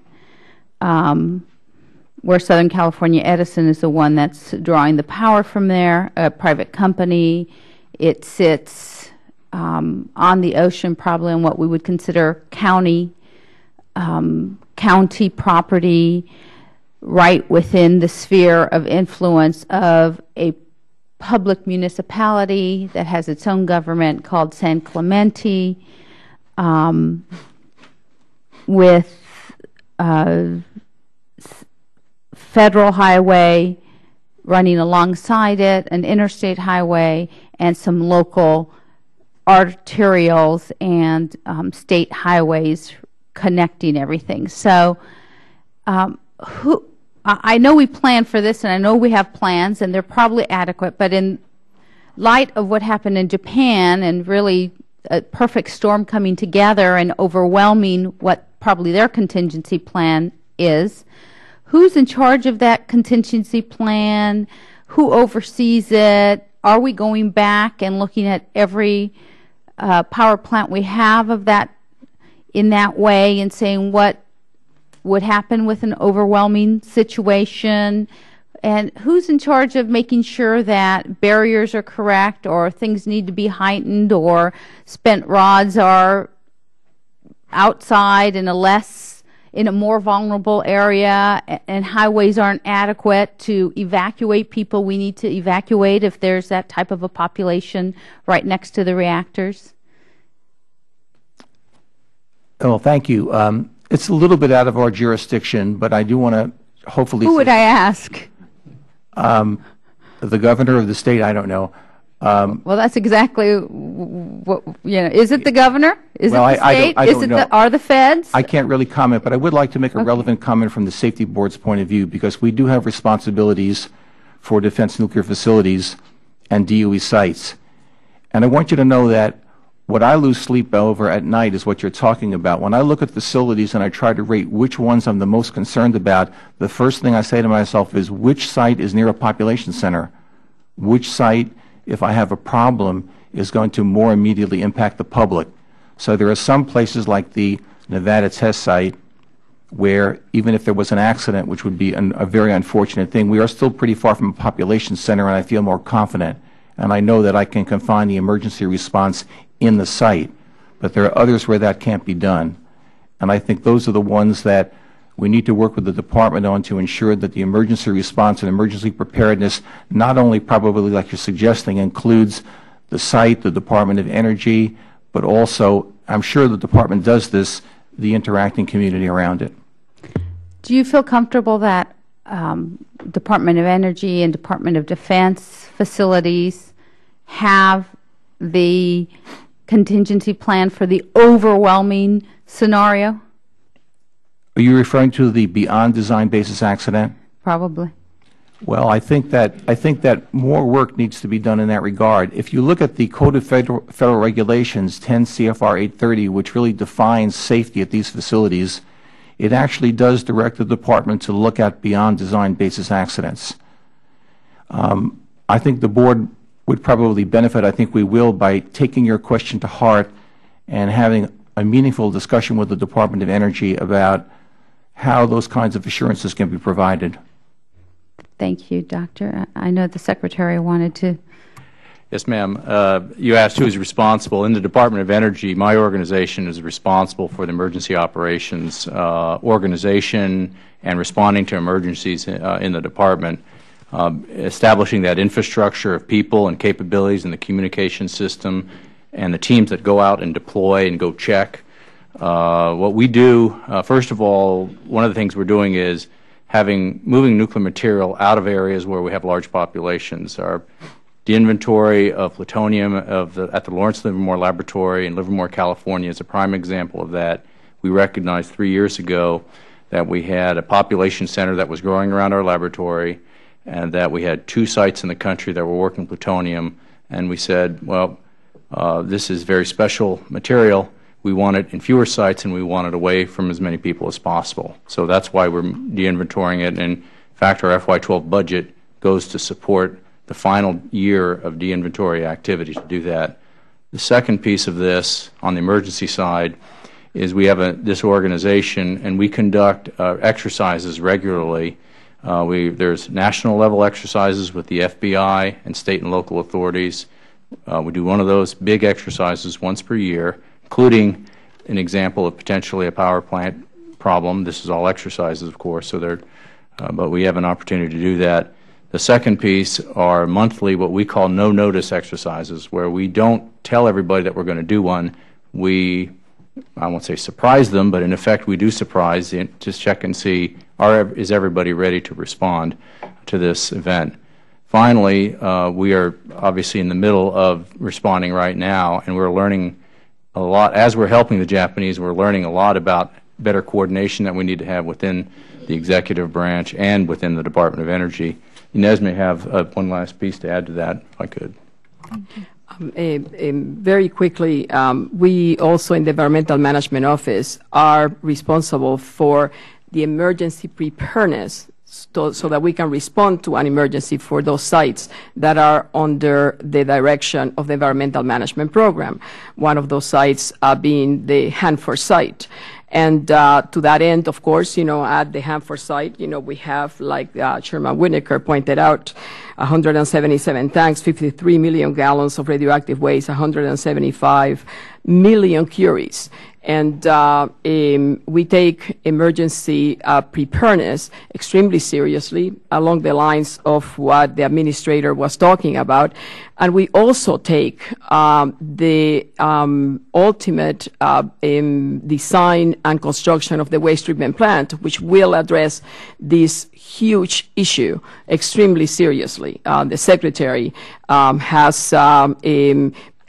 where Southern California Edison is the one that's drawing the power from there, a private company. It sits on the ocean, probably on what we would consider county property, right within the sphere of influence of a public municipality that has its own government called San Clemente, with federal highway running alongside it, an interstate highway, and some local arterials and state highways connecting everything. So I know we plan for this, and I know we have plans, and they're probably adequate, but in light of what happened in Japan and really a perfect storm coming together and overwhelming what probably their contingency plan is, who's in charge of that contingency plan? Who oversees it? Are we going back and looking at every power plant we have of that in that way and saying what would happen with an overwhelming situation? And who's in charge of making sure that barriers are correct, or things need to be heightened, or spent rods are outside in a more vulnerable area, and highways aren't adequate to evacuate people we need to evacuate if there's that type of a population right next to the reactors? Well, thank you. It's a little bit out of our jurisdiction, but I do want to hopefully... Who would I ask? The governor of the state, I don't know. Well, that's exactly what, is it the governor? Is it the state? I don't know. Are the feds? I can't really comment, but I would like to make a relevant comment from the Safety Board's point of view, because we do have responsibilities for defense nuclear facilities and DOE sites. And I want you to know that what I lose sleep over at night is what you're talking about. When I look at facilities and I try to rate which ones I'm the most concerned about, the first thing I say to myself is, which site is near a population center? Which site, if I have a problem, is going to more immediately impact the public? So there are some places like the Nevada test site where even if there was an accident, which would be a very unfortunate thing, we are still pretty far from a population center, and I feel more confident. And I know that I can confine the emergency response in the site. But there are others where that can't be done. And I think those are the ones that we need to work with the department on to ensure that the emergency response and emergency preparedness, not only probably like you're suggesting, includes the site, the Department of Energy, but also, I'm sure the department does this, the interacting community around it. Do you feel comfortable that Department of Energy and Department of Defense facilities have the contingency plan for the overwhelming scenario? Are you referring to the beyond design basis accident? Probably. Well, I think that more work needs to be done in that regard. If you look at the Code of Federal Regulations, 10 CFR 830, which really defines safety at these facilities, it actually does direct the Department to look at beyond design basis accidents. I think the Board would probably benefit, I think we will, by taking your question to heart and having a meaningful discussion with the Department of Energy about how those kinds of assurances can be provided. Thank you, Doctor. I know the Secretary wanted to. Yes, ma'am. You asked who is responsible. In the Department of Energy, my organization is responsible for the emergency operations organization and responding to emergencies in the Department, establishing that infrastructure of people and capabilities in the communication system and the teams that go out and deploy and go check. What we do, first of all, one of the things we're doing is moving nuclear material out of areas where we have large populations. The inventory of plutonium at the Lawrence Livermore Laboratory in Livermore, California is a prime example of that. We recognized 3 years ago that we had a population center that was growing around our laboratory and that we had 2 sites in the country that were working plutonium. And we said, well, this is very special material. We want it in fewer sites and we want it away from as many people as possible. So that's why we're de-inventorying it. And in fact, our FY12 budget goes to support the final year of de-inventory activity to do that. The second piece of this on the emergency side is we have this organization and we conduct exercises regularly. There's national level exercises with the FBI and state and local authorities. We do one of those big exercises once per year, including an example of potentially a power plant problem. This is all exercises, of course, but we have an opportunity to do that. The second piece are monthly what we call no-notice exercises, where we don't tell everybody that we're going to do one. I won't say surprise them, but in effect we do surprise, just check and see, is everybody ready to respond to this event. Finally, we are obviously in the middle of responding right now, and we're learning a lot. As we're helping the Japanese, we're learning a lot about better coordination that we need to have within the executive branch and within the Department of Energy. Inez may have one last piece to add to that, if I could. Very quickly, we also in the Environmental Management Office are responsible for the emergency preparedness so that we can respond to an emergency for those sites that are under the direction of the Environmental Management Program. One of those sites being the Hanford site. And to that end, of course, at the Hanford site, we have, like Chairman Winokur pointed out, 177 tanks, 53 million gallons of radioactive waste, 175 million curies. And we take emergency preparedness extremely seriously along the lines of what the administrator was talking about. And we also take the ultimate design and construction of the waste treatment plant, which will address this huge issue extremely seriously. The Secretary has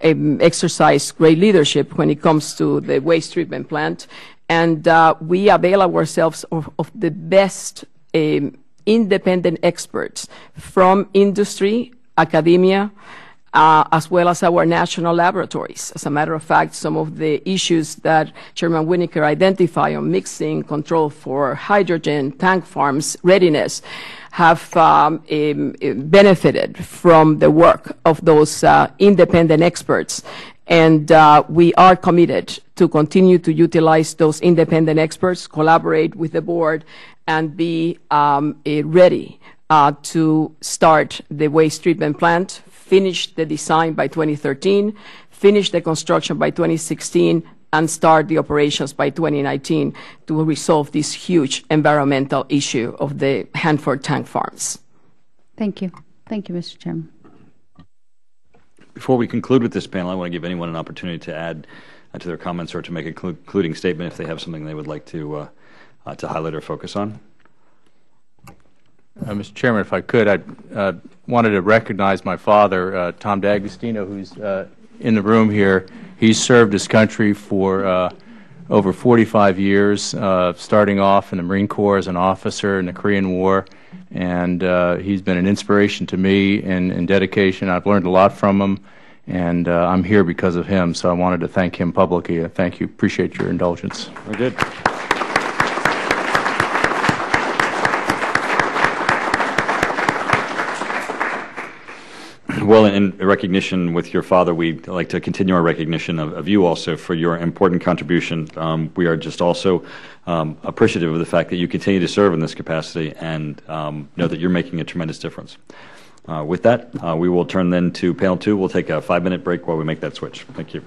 exercised great leadership when it comes to the waste treatment plant, and we avail ourselves of the best independent experts from industry, academia, as well as our national laboratories. As a matter of fact, some of the issues that Chairman Winokur identified on mixing, control for hydrogen, tank farms, readiness, have benefited from the work of those independent experts. And we are committed to continue to utilize those independent experts, collaborate with the board, and be ready to start the waste treatment plant, finish the design by 2013, finish the construction by 2016, and start the operations by 2019 to resolve this huge environmental issue of the Hanford tank farms. Thank you. Thank you, Mr. Chairman. Before we conclude with this panel, I want to give anyone an opportunity to add to their comments or to make a concluding statement if they have something they would like to highlight or focus on. Mr. Chairman, if I could, I wanted to recognize my father, Tom D'Agostino, who's in the room here. He's served his country for over 45 years, starting off in the Marine Corps as an officer in the Korean War, and he's been an inspiration to me in dedication. I've learned a lot from him, and I'm here because of him, so I wanted to thank him publicly. Thank you. Appreciate your indulgence. Very good. well, in recognition with your father, we'd like to continue our recognition of you also for your important contribution. We are just also appreciative of the fact that you continue to serve in this capacity and know that you're making a tremendous difference. With that, we will turn then to panel 2. We'll take a 5-minute break while we make that switch. Thank you.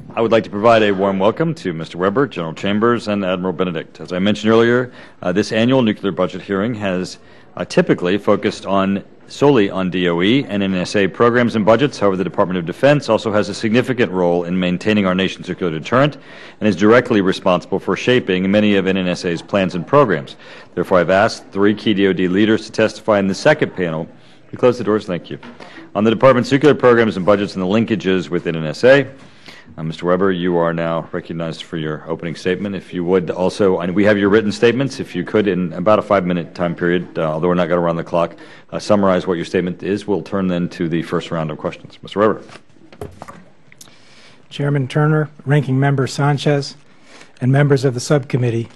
I would like to provide a warm welcome to Mr. Weber, General Chambers, and Admiral Benedict. As I mentioned earlier, this annual nuclear budget hearing has typically focused solely on DOE and NNSA programs and budgets. However, the Department of Defense also has a significant role in maintaining our nation's nuclear deterrent and is directly responsible for shaping many of NNSA's plans and programs. Therefore, I've asked 3 key DOD leaders to testify in the second panel, you close the doors? Thank you. On the Department's nuclear programs and budgets and the linkages within NSA, Mr. Weber, you are now recognized for your opening statement. If you would also, and we have your written statements, if you could, in about a 5-minute time period, although we're not going to run the clock, summarize what your statement is. We'll turn then to the first round of questions. Mr. Weber. Chairman Turner, Ranking Member Sanchez, and members of the subcommittee,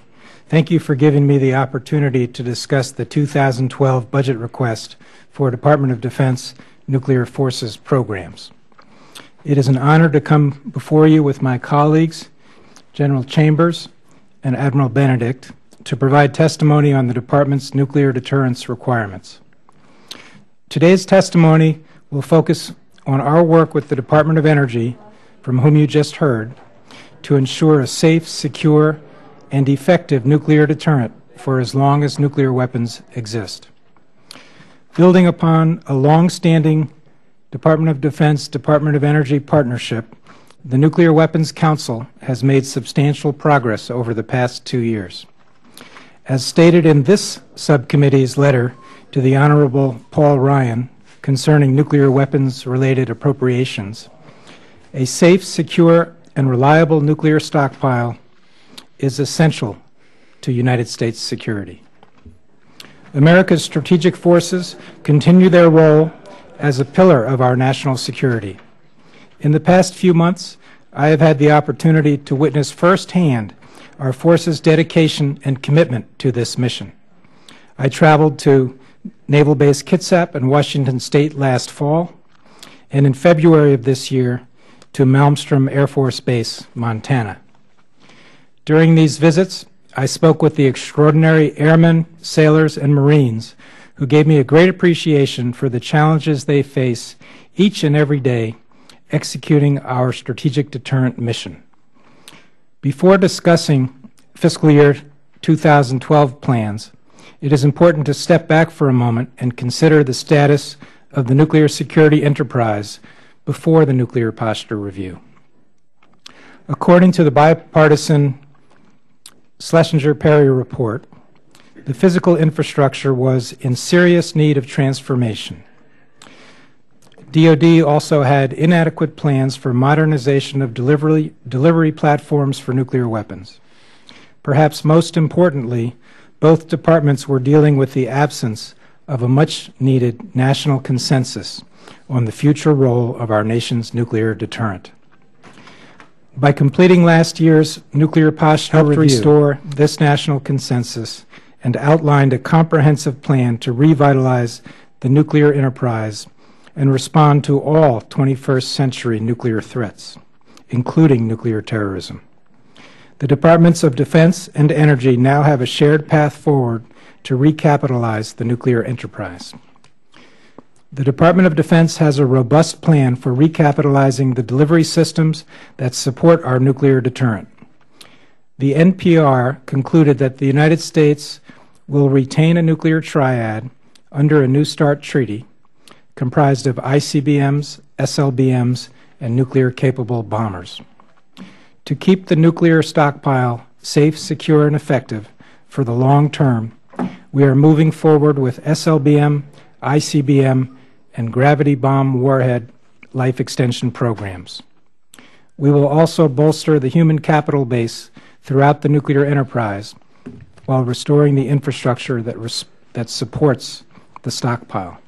thank you for giving me the opportunity to discuss the 2012 budget request for Department of Defense Nuclear Forces programs. It is an honor to come before you with my colleagues, General Chambers and Admiral Benedict, to provide testimony on the Department's nuclear deterrence requirements. Today's testimony will focus on our work with the Department of Energy, from whom you just heard, to ensure a safe, secure, and effective nuclear deterrent for as long as nuclear weapons exist. Building upon a long-standing Department of Defense, Department of Energy partnership, the Nuclear Weapons Council has made substantial progress over the past 2 years. As stated in this subcommittee's letter to the Honorable Paul Ryan concerning nuclear weapons-related appropriations, a safe, secure, and reliable nuclear stockpile is essential to United States security. America's strategic forces continue their role as a pillar of our national security. In the past few months, I have had the opportunity to witness firsthand our forces' dedication and commitment to this mission. I traveled to Naval Base Kitsap in Washington State last fall, and in February of this year to Malmstrom Air Force Base, Montana. During these visits, I spoke with the extraordinary airmen, sailors, and Marines who gave me a great appreciation for the challenges they face each and every day executing our strategic deterrent mission. Before discussing fiscal year 2012 plans, it is important to step back for a moment and consider the status of the nuclear security enterprise before the Nuclear Posture Review. According to the bipartisan Schlesinger-Perry report, the physical infrastructure was in serious need of transformation. DOD also had inadequate plans for modernization of delivery platforms for nuclear weapons. Perhaps most importantly, both departments were dealing with the absence of a much-needed national consensus on the future role of our nation's nuclear deterrent. By completing last year's Nuclear Posture Review, restore this national consensus and outlined a comprehensive plan to revitalize the nuclear enterprise and respond to all 21st century nuclear threats, including nuclear terrorism. The Departments of Defense and Energy now have a shared path forward to recapitalize the nuclear enterprise. The Department of Defense has a robust plan for recapitalizing the delivery systems that support our nuclear deterrent. The NPR concluded that the United States will retain a nuclear triad under a New START treaty comprised of ICBMs, SLBMs, and nuclear-capable bombers. To keep the nuclear stockpile safe, secure, and effective for the long term, we are moving forward with SLBM, ICBM, and gravity bomb warhead life extension programs. We will also bolster the human capital base throughout the nuclear enterprise while restoring the infrastructure that supports the stockpile.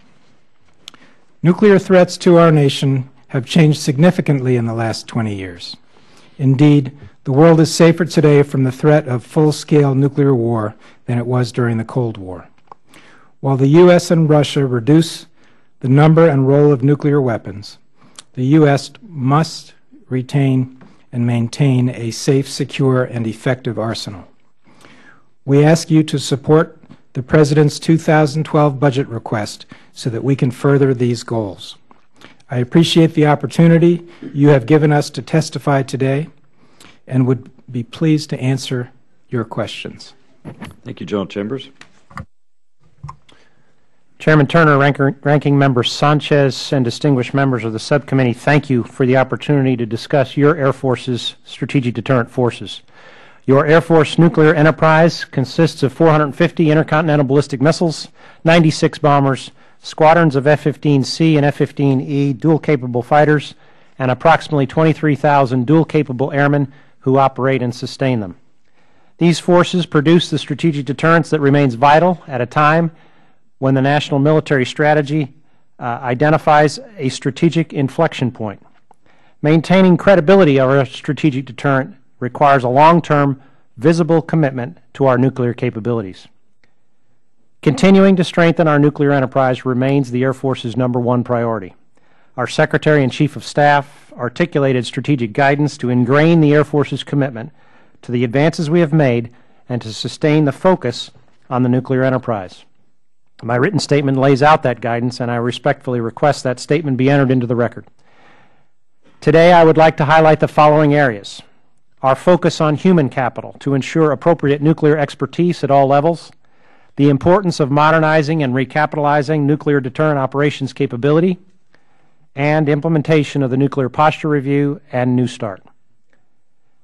Nuclear threats to our nation have changed significantly in the last 20 years. Indeed, the world is safer today from the threat of full-scale nuclear war than it was during the Cold War. While the U.S. and Russia reduce the number and role of nuclear weapons, the U.S. must retain and maintain a safe, secure, and effective arsenal. We ask you to support the President's 2012 budget request so that we can further these goals. I appreciate the opportunity you have given us to testify today and would be pleased to answer your questions. Thank you, General Chambers. Chairman Turner, Ranking Member Sanchez, and distinguished members of the subcommittee, thank you for the opportunity to discuss your Air Force's strategic deterrent forces. Your Air Force nuclear enterprise consists of 450 intercontinental ballistic missiles, 96 bombers, squadrons of F-15C and F-15E dual-capable fighters, and approximately 23,000 dual-capable airmen who operate and sustain them. These forces produce the strategic deterrence that remains vital at a time when the national military strategy identifies a strategic inflection point. Maintaining credibility of our strategic deterrent requires a long-term, visible commitment to our nuclear capabilities. Continuing to strengthen our nuclear enterprise remains the Air Force's #1 priority. Our Secretary and Chief of Staff articulated strategic guidance to ingrain the Air Force's commitment to the advances we have made and to sustain the focus on the nuclear enterprise. My written statement lays out that guidance, and I respectfully request that statement be entered into the record. Today, I would like to highlight the following areas: our focus on human capital to ensure appropriate nuclear expertise at all levels, the importance of modernizing and recapitalizing nuclear deterrent operations capability, and implementation of the Nuclear Posture Review and New START.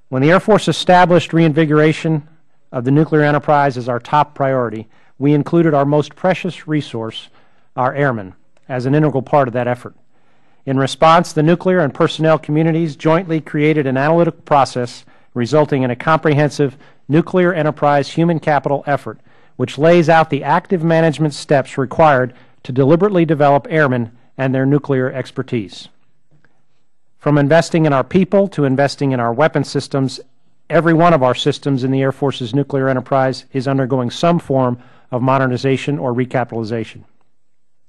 When the Air Force established reinvigoration of the nuclear enterprise as our top priority, we included our most precious resource, our airmen, as an integral part of that effort. In response, the nuclear and personnel communities jointly created an analytical process resulting in a comprehensive nuclear enterprise human capital effort, which lays out the active management steps required to deliberately develop airmen and their nuclear expertise. From investing in our people to investing in our weapon systems, every one of our systems in the Air Force's nuclear enterprise is undergoing some form of modernization or recapitalization.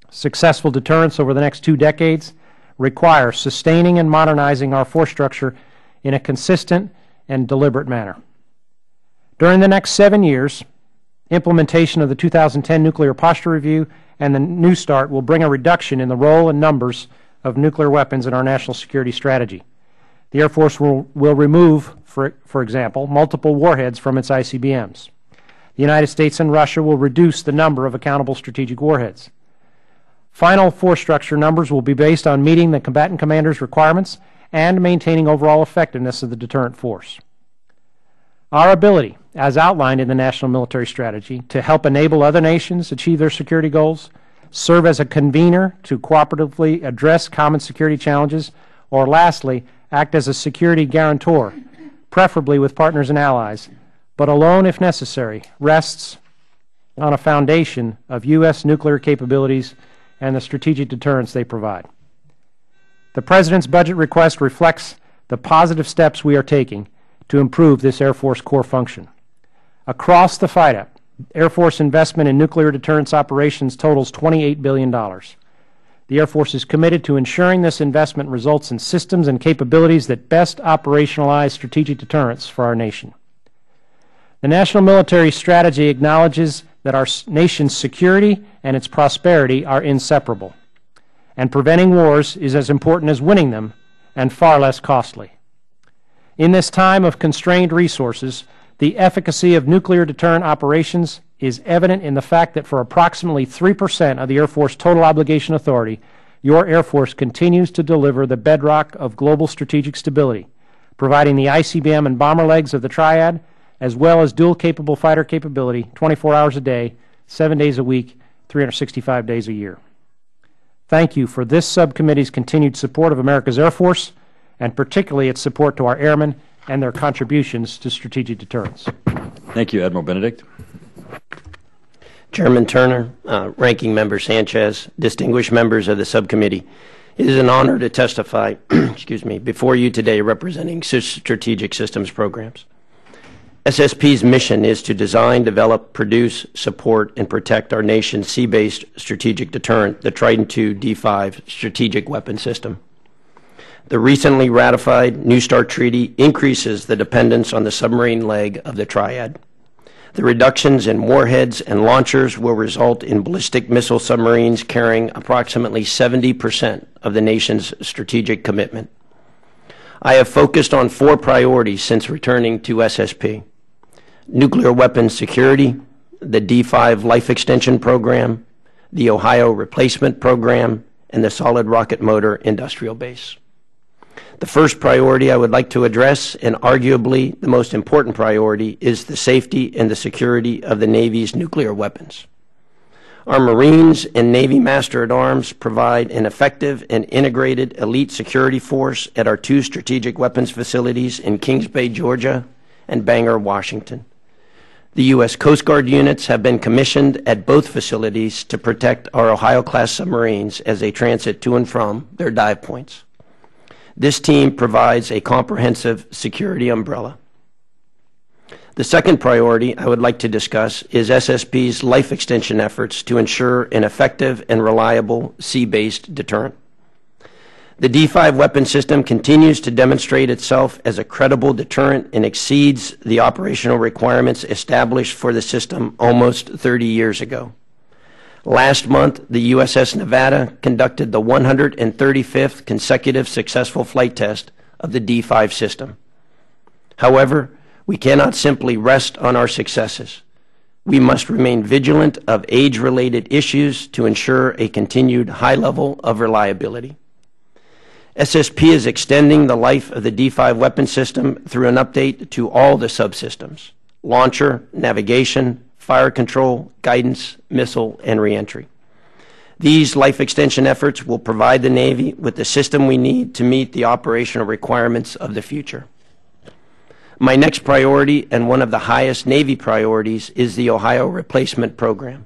Successful deterrence over the next 2 decades requires sustaining and modernizing our force structure in a consistent and deliberate manner. During the next 7 years, implementation of the 2010 Nuclear Posture Review and the New START will bring a reduction in the role and numbers of nuclear weapons in our national security strategy. The Air Force will remove, for example, multiple warheads from its ICBMs. The United States and Russia will reduce the number of accountable strategic warheads. Final force structure numbers will be based on meeting the combatant commander's requirements and maintaining overall effectiveness of the deterrent force. Our ability, as outlined in the National Military Strategy, to help enable other nations achieve their security goals, serve as a convener to cooperatively address common security challenges, or lastly, act as a security guarantor, preferably with partners and allies, but alone if necessary, rests on a foundation of U.S. nuclear capabilities and the strategic deterrence they provide. The President's budget request reflects the positive steps we are taking to improve this Air Force core function. Across the FYDP, Air Force investment in nuclear deterrence operations totals $28 billion. The Air Force is committed to ensuring this investment results in systems and capabilities that best operationalize strategic deterrence for our nation. The National Military Strategy acknowledges that our nation's security and its prosperity are inseparable, and preventing wars is as important as winning them and far less costly. In this time of constrained resources, the efficacy of nuclear deterrent operations is evident in the fact that for approximately 3% of the Air Force total obligation authority, your Air Force continues to deliver the bedrock of global strategic stability, providing the ICBM and bomber legs of the triad, as well as dual-capable fighter capability 24 hours a day, 7 days a week, 365 days a year. Thank you for this subcommittee's continued support of America's Air Force, and particularly its support to our airmen and their contributions to strategic deterrence. Thank you, Admiral Benedict. Chairman Turner, Ranking Member Sanchez, distinguished members of the subcommittee, it is an honor to testify before you today representing Strategic Systems Programs. SSP's mission is to design, develop, produce, support, and protect our nation's sea-based strategic deterrent, the Trident II D5 strategic weapon system. The recently ratified New START Treaty increases the dependence on the submarine leg of the triad. The reductions in warheads and launchers will result in ballistic missile submarines carrying approximately 70% of the nation's strategic commitment. I have focused on 4 priorities since returning to SSP: nuclear weapons security, the D5 Life Extension Program, the Ohio Replacement Program, and the Solid Rocket Motor Industrial Base. The first priority I would like to address, and arguably the most important priority, is the safety and the security of the Navy's nuclear weapons. Our Marines and Navy Master-at-Arms provide an effective and integrated elite security force at our 2 strategic weapons facilities in Kings Bay, Georgia, and Bangor, Washington. The U.S. Coast Guard units have been commissioned at both facilities to protect our Ohio-class submarines as they transit to and from their dive points. This team provides a comprehensive security umbrella. The second priority I would like to discuss is SSB's life extension efforts to ensure an effective and reliable sea-based deterrent. The D5 weapon system continues to demonstrate itself as a credible deterrent and exceeds the operational requirements established for the system almost 30 years ago. Last month, the USS Nevada conducted the 135th consecutive successful flight test of the D5 system. However, we cannot simply rest on our successes. We must remain vigilant of age-related issues to ensure a continued high level of reliability. SSP is extending the life of the D5 weapon system through an update to all the subsystems: launcher, navigation, fire control, guidance, missile, and reentry. These life extension efforts will provide the Navy with the system we need to meet the operational requirements of the future. My next priority, and one of the highest Navy priorities, is the Ohio Replacement Program.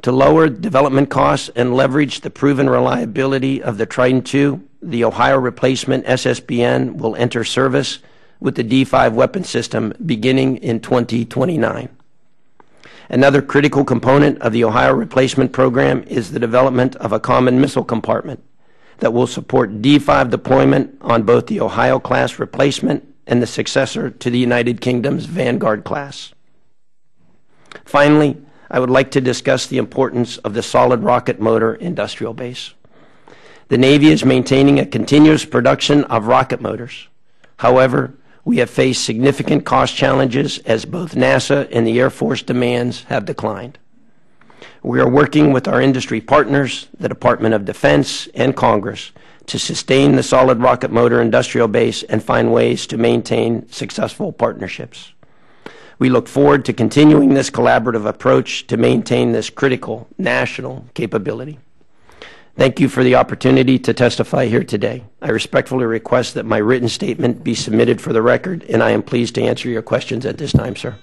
To lower development costs and leverage the proven reliability of the Trident II, the Ohio Replacement SSBN will enter service with the D5 weapon system beginning in 2029. Another critical component of the Ohio Replacement Program is the development of a common missile compartment that will support D5 deployment on both the Ohio-class replacement and the successor to the United Kingdom's Vanguard class. Finally, I would like to discuss the importance of the solid rocket motor industrial base. The Navy is maintaining a continuous production of rocket motors. However, we have faced significant cost challenges as both NASA and the Air Force demands have declined. We are working with our industry partners, the Department of Defense, and Congress to sustain the solid rocket motor industrial base and find ways to maintain successful partnerships. We look forward to continuing this collaborative approach to maintain this critical national capability. Thank you for the opportunity to testify here today. I respectfully request that my written statement be submitted for the record, and I am pleased to answer your questions at this time, sir.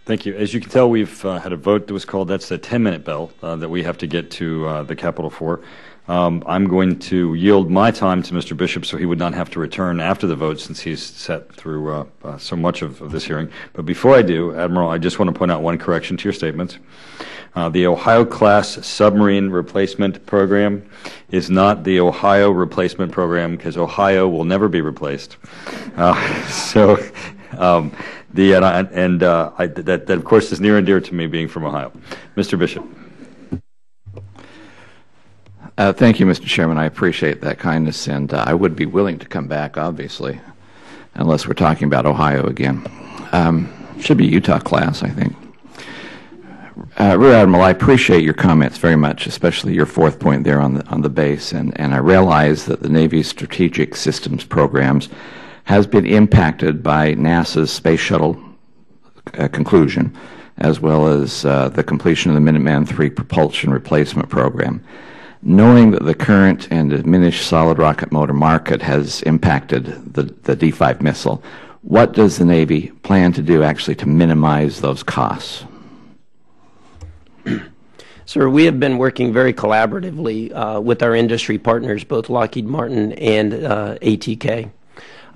Thank you. As you can tell, we've had a vote that was called. That's the 10-minute bell that we have to get to the Capitol for. I'm going to yield my time to Mr. Bishop so he would not have to return after the vote, since he's sat through so much of this hearing. But before I do, Admiral, I just want to point out one correction to your statements. The Ohio-class submarine replacement program is not the Ohio replacement program, because Ohio will never be replaced. That, of course, is near and dear to me, being from Ohio. Mr. Bishop. Thank you, Mr. Chairman. I appreciate that kindness, and I would be willing to come back, obviously, unless we're talking about Ohio again. Should be Utah class, I think. Rear Admiral, I appreciate your comments very much, especially your fourth point there on the base, and I realize that the Navy's strategic systems programs has been impacted by NASA's Space Shuttle conclusion, as well as the completion of the Minuteman III propulsion replacement program. Knowing that the current and diminished solid rocket motor market has impacted the D5 missile, what does the Navy plan to do actually to minimize those costs? Sir, we have been working very collaboratively with our industry partners, both Lockheed Martin and ATK.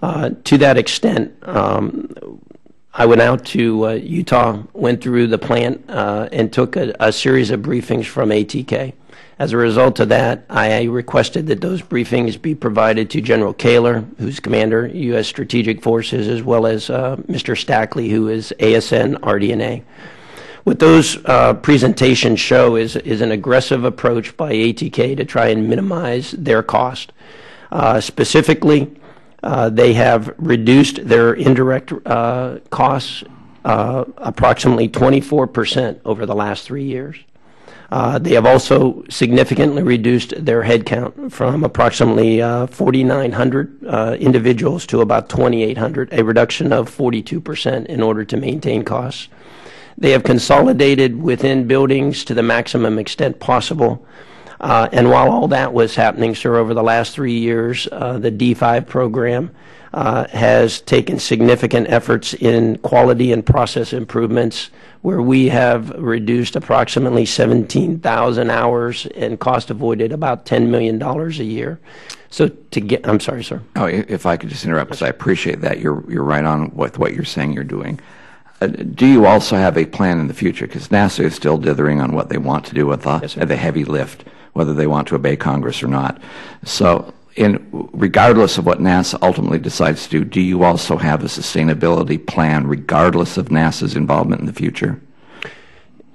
To that extent, I went out to Utah, went through the plant, and took a series of briefings from ATK. As a result of that, I requested that those briefings be provided to General Kaler, who's Commander, U.S. Strategic Forces, as well as Mr. Stackley, who is ASN RDNA. What those presentations show is an aggressive approach by ATK to try and minimize their cost. Specifically, they have reduced their indirect costs approximately 24% over the last 3 years. They have also significantly reduced their headcount from approximately 4,900 individuals to about 2,800, a reduction of 42% in order to maintain costs. They have consolidated within buildings to the maximum extent possible. And while all that was happening, sir, over the last 3 years, the D5 program has taken significant efforts in quality and process improvements, where we have reduced approximately 17,000 hours and cost avoided about $10 million a year. So to get, I'm sorry, sir. Oh, if I could just interrupt, because I appreciate that. You're right on with what you're saying you're doing. Do you also have a plan in the future? Because NASA is still dithering on what they want to do with the heavy lift, whether they want to obey Congress or not. So regardless of what NASA ultimately decides to do you also have a sustainability plan regardless of NASA's involvement in the future?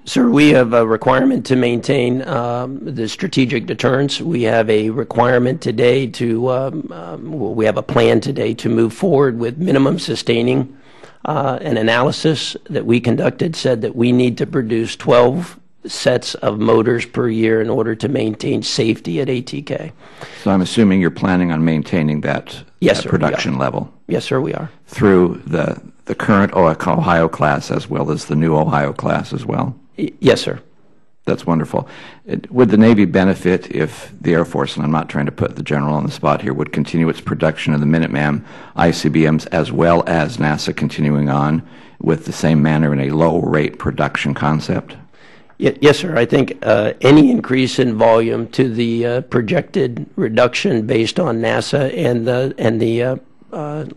Sir, we have a requirement to maintain the strategic deterrence. We have a requirement today we have a plan today to move forward with minimum sustaining. An analysis that we conducted said that we need to produce 12 sets of motors per year in order to maintain safety at ATK. So I'm assuming you're planning on maintaining that, yes, that production level? Yes, sir, we are. Through the current Ohio class as well as the new Ohio class as well? Yes, sir. That's wonderful. Would the Navy benefit if the Air Force, and I'm not trying to put the General on the spot here, would continue its production of the Minuteman ICBMs as well as NASA continuing on with the same manner in a low-rate production concept? Yes, sir. I think any increase in volume to the projected reduction based on NASA and the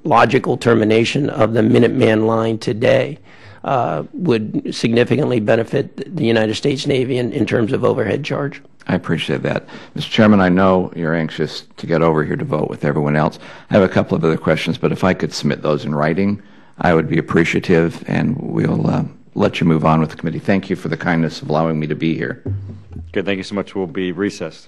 logical termination of the Minuteman line today would significantly benefit the United States Navy in terms of overhead charge. I appreciate that. Mr. Chairman, I know you're anxious to get over here to vote with everyone else. I have a couple of other questions, but if I could submit those in writing, I would be appreciative, and we'll let you move on with the committee. Thank you for the kindness of allowing me to be here. Good. Thank you so much. We'll be recessed.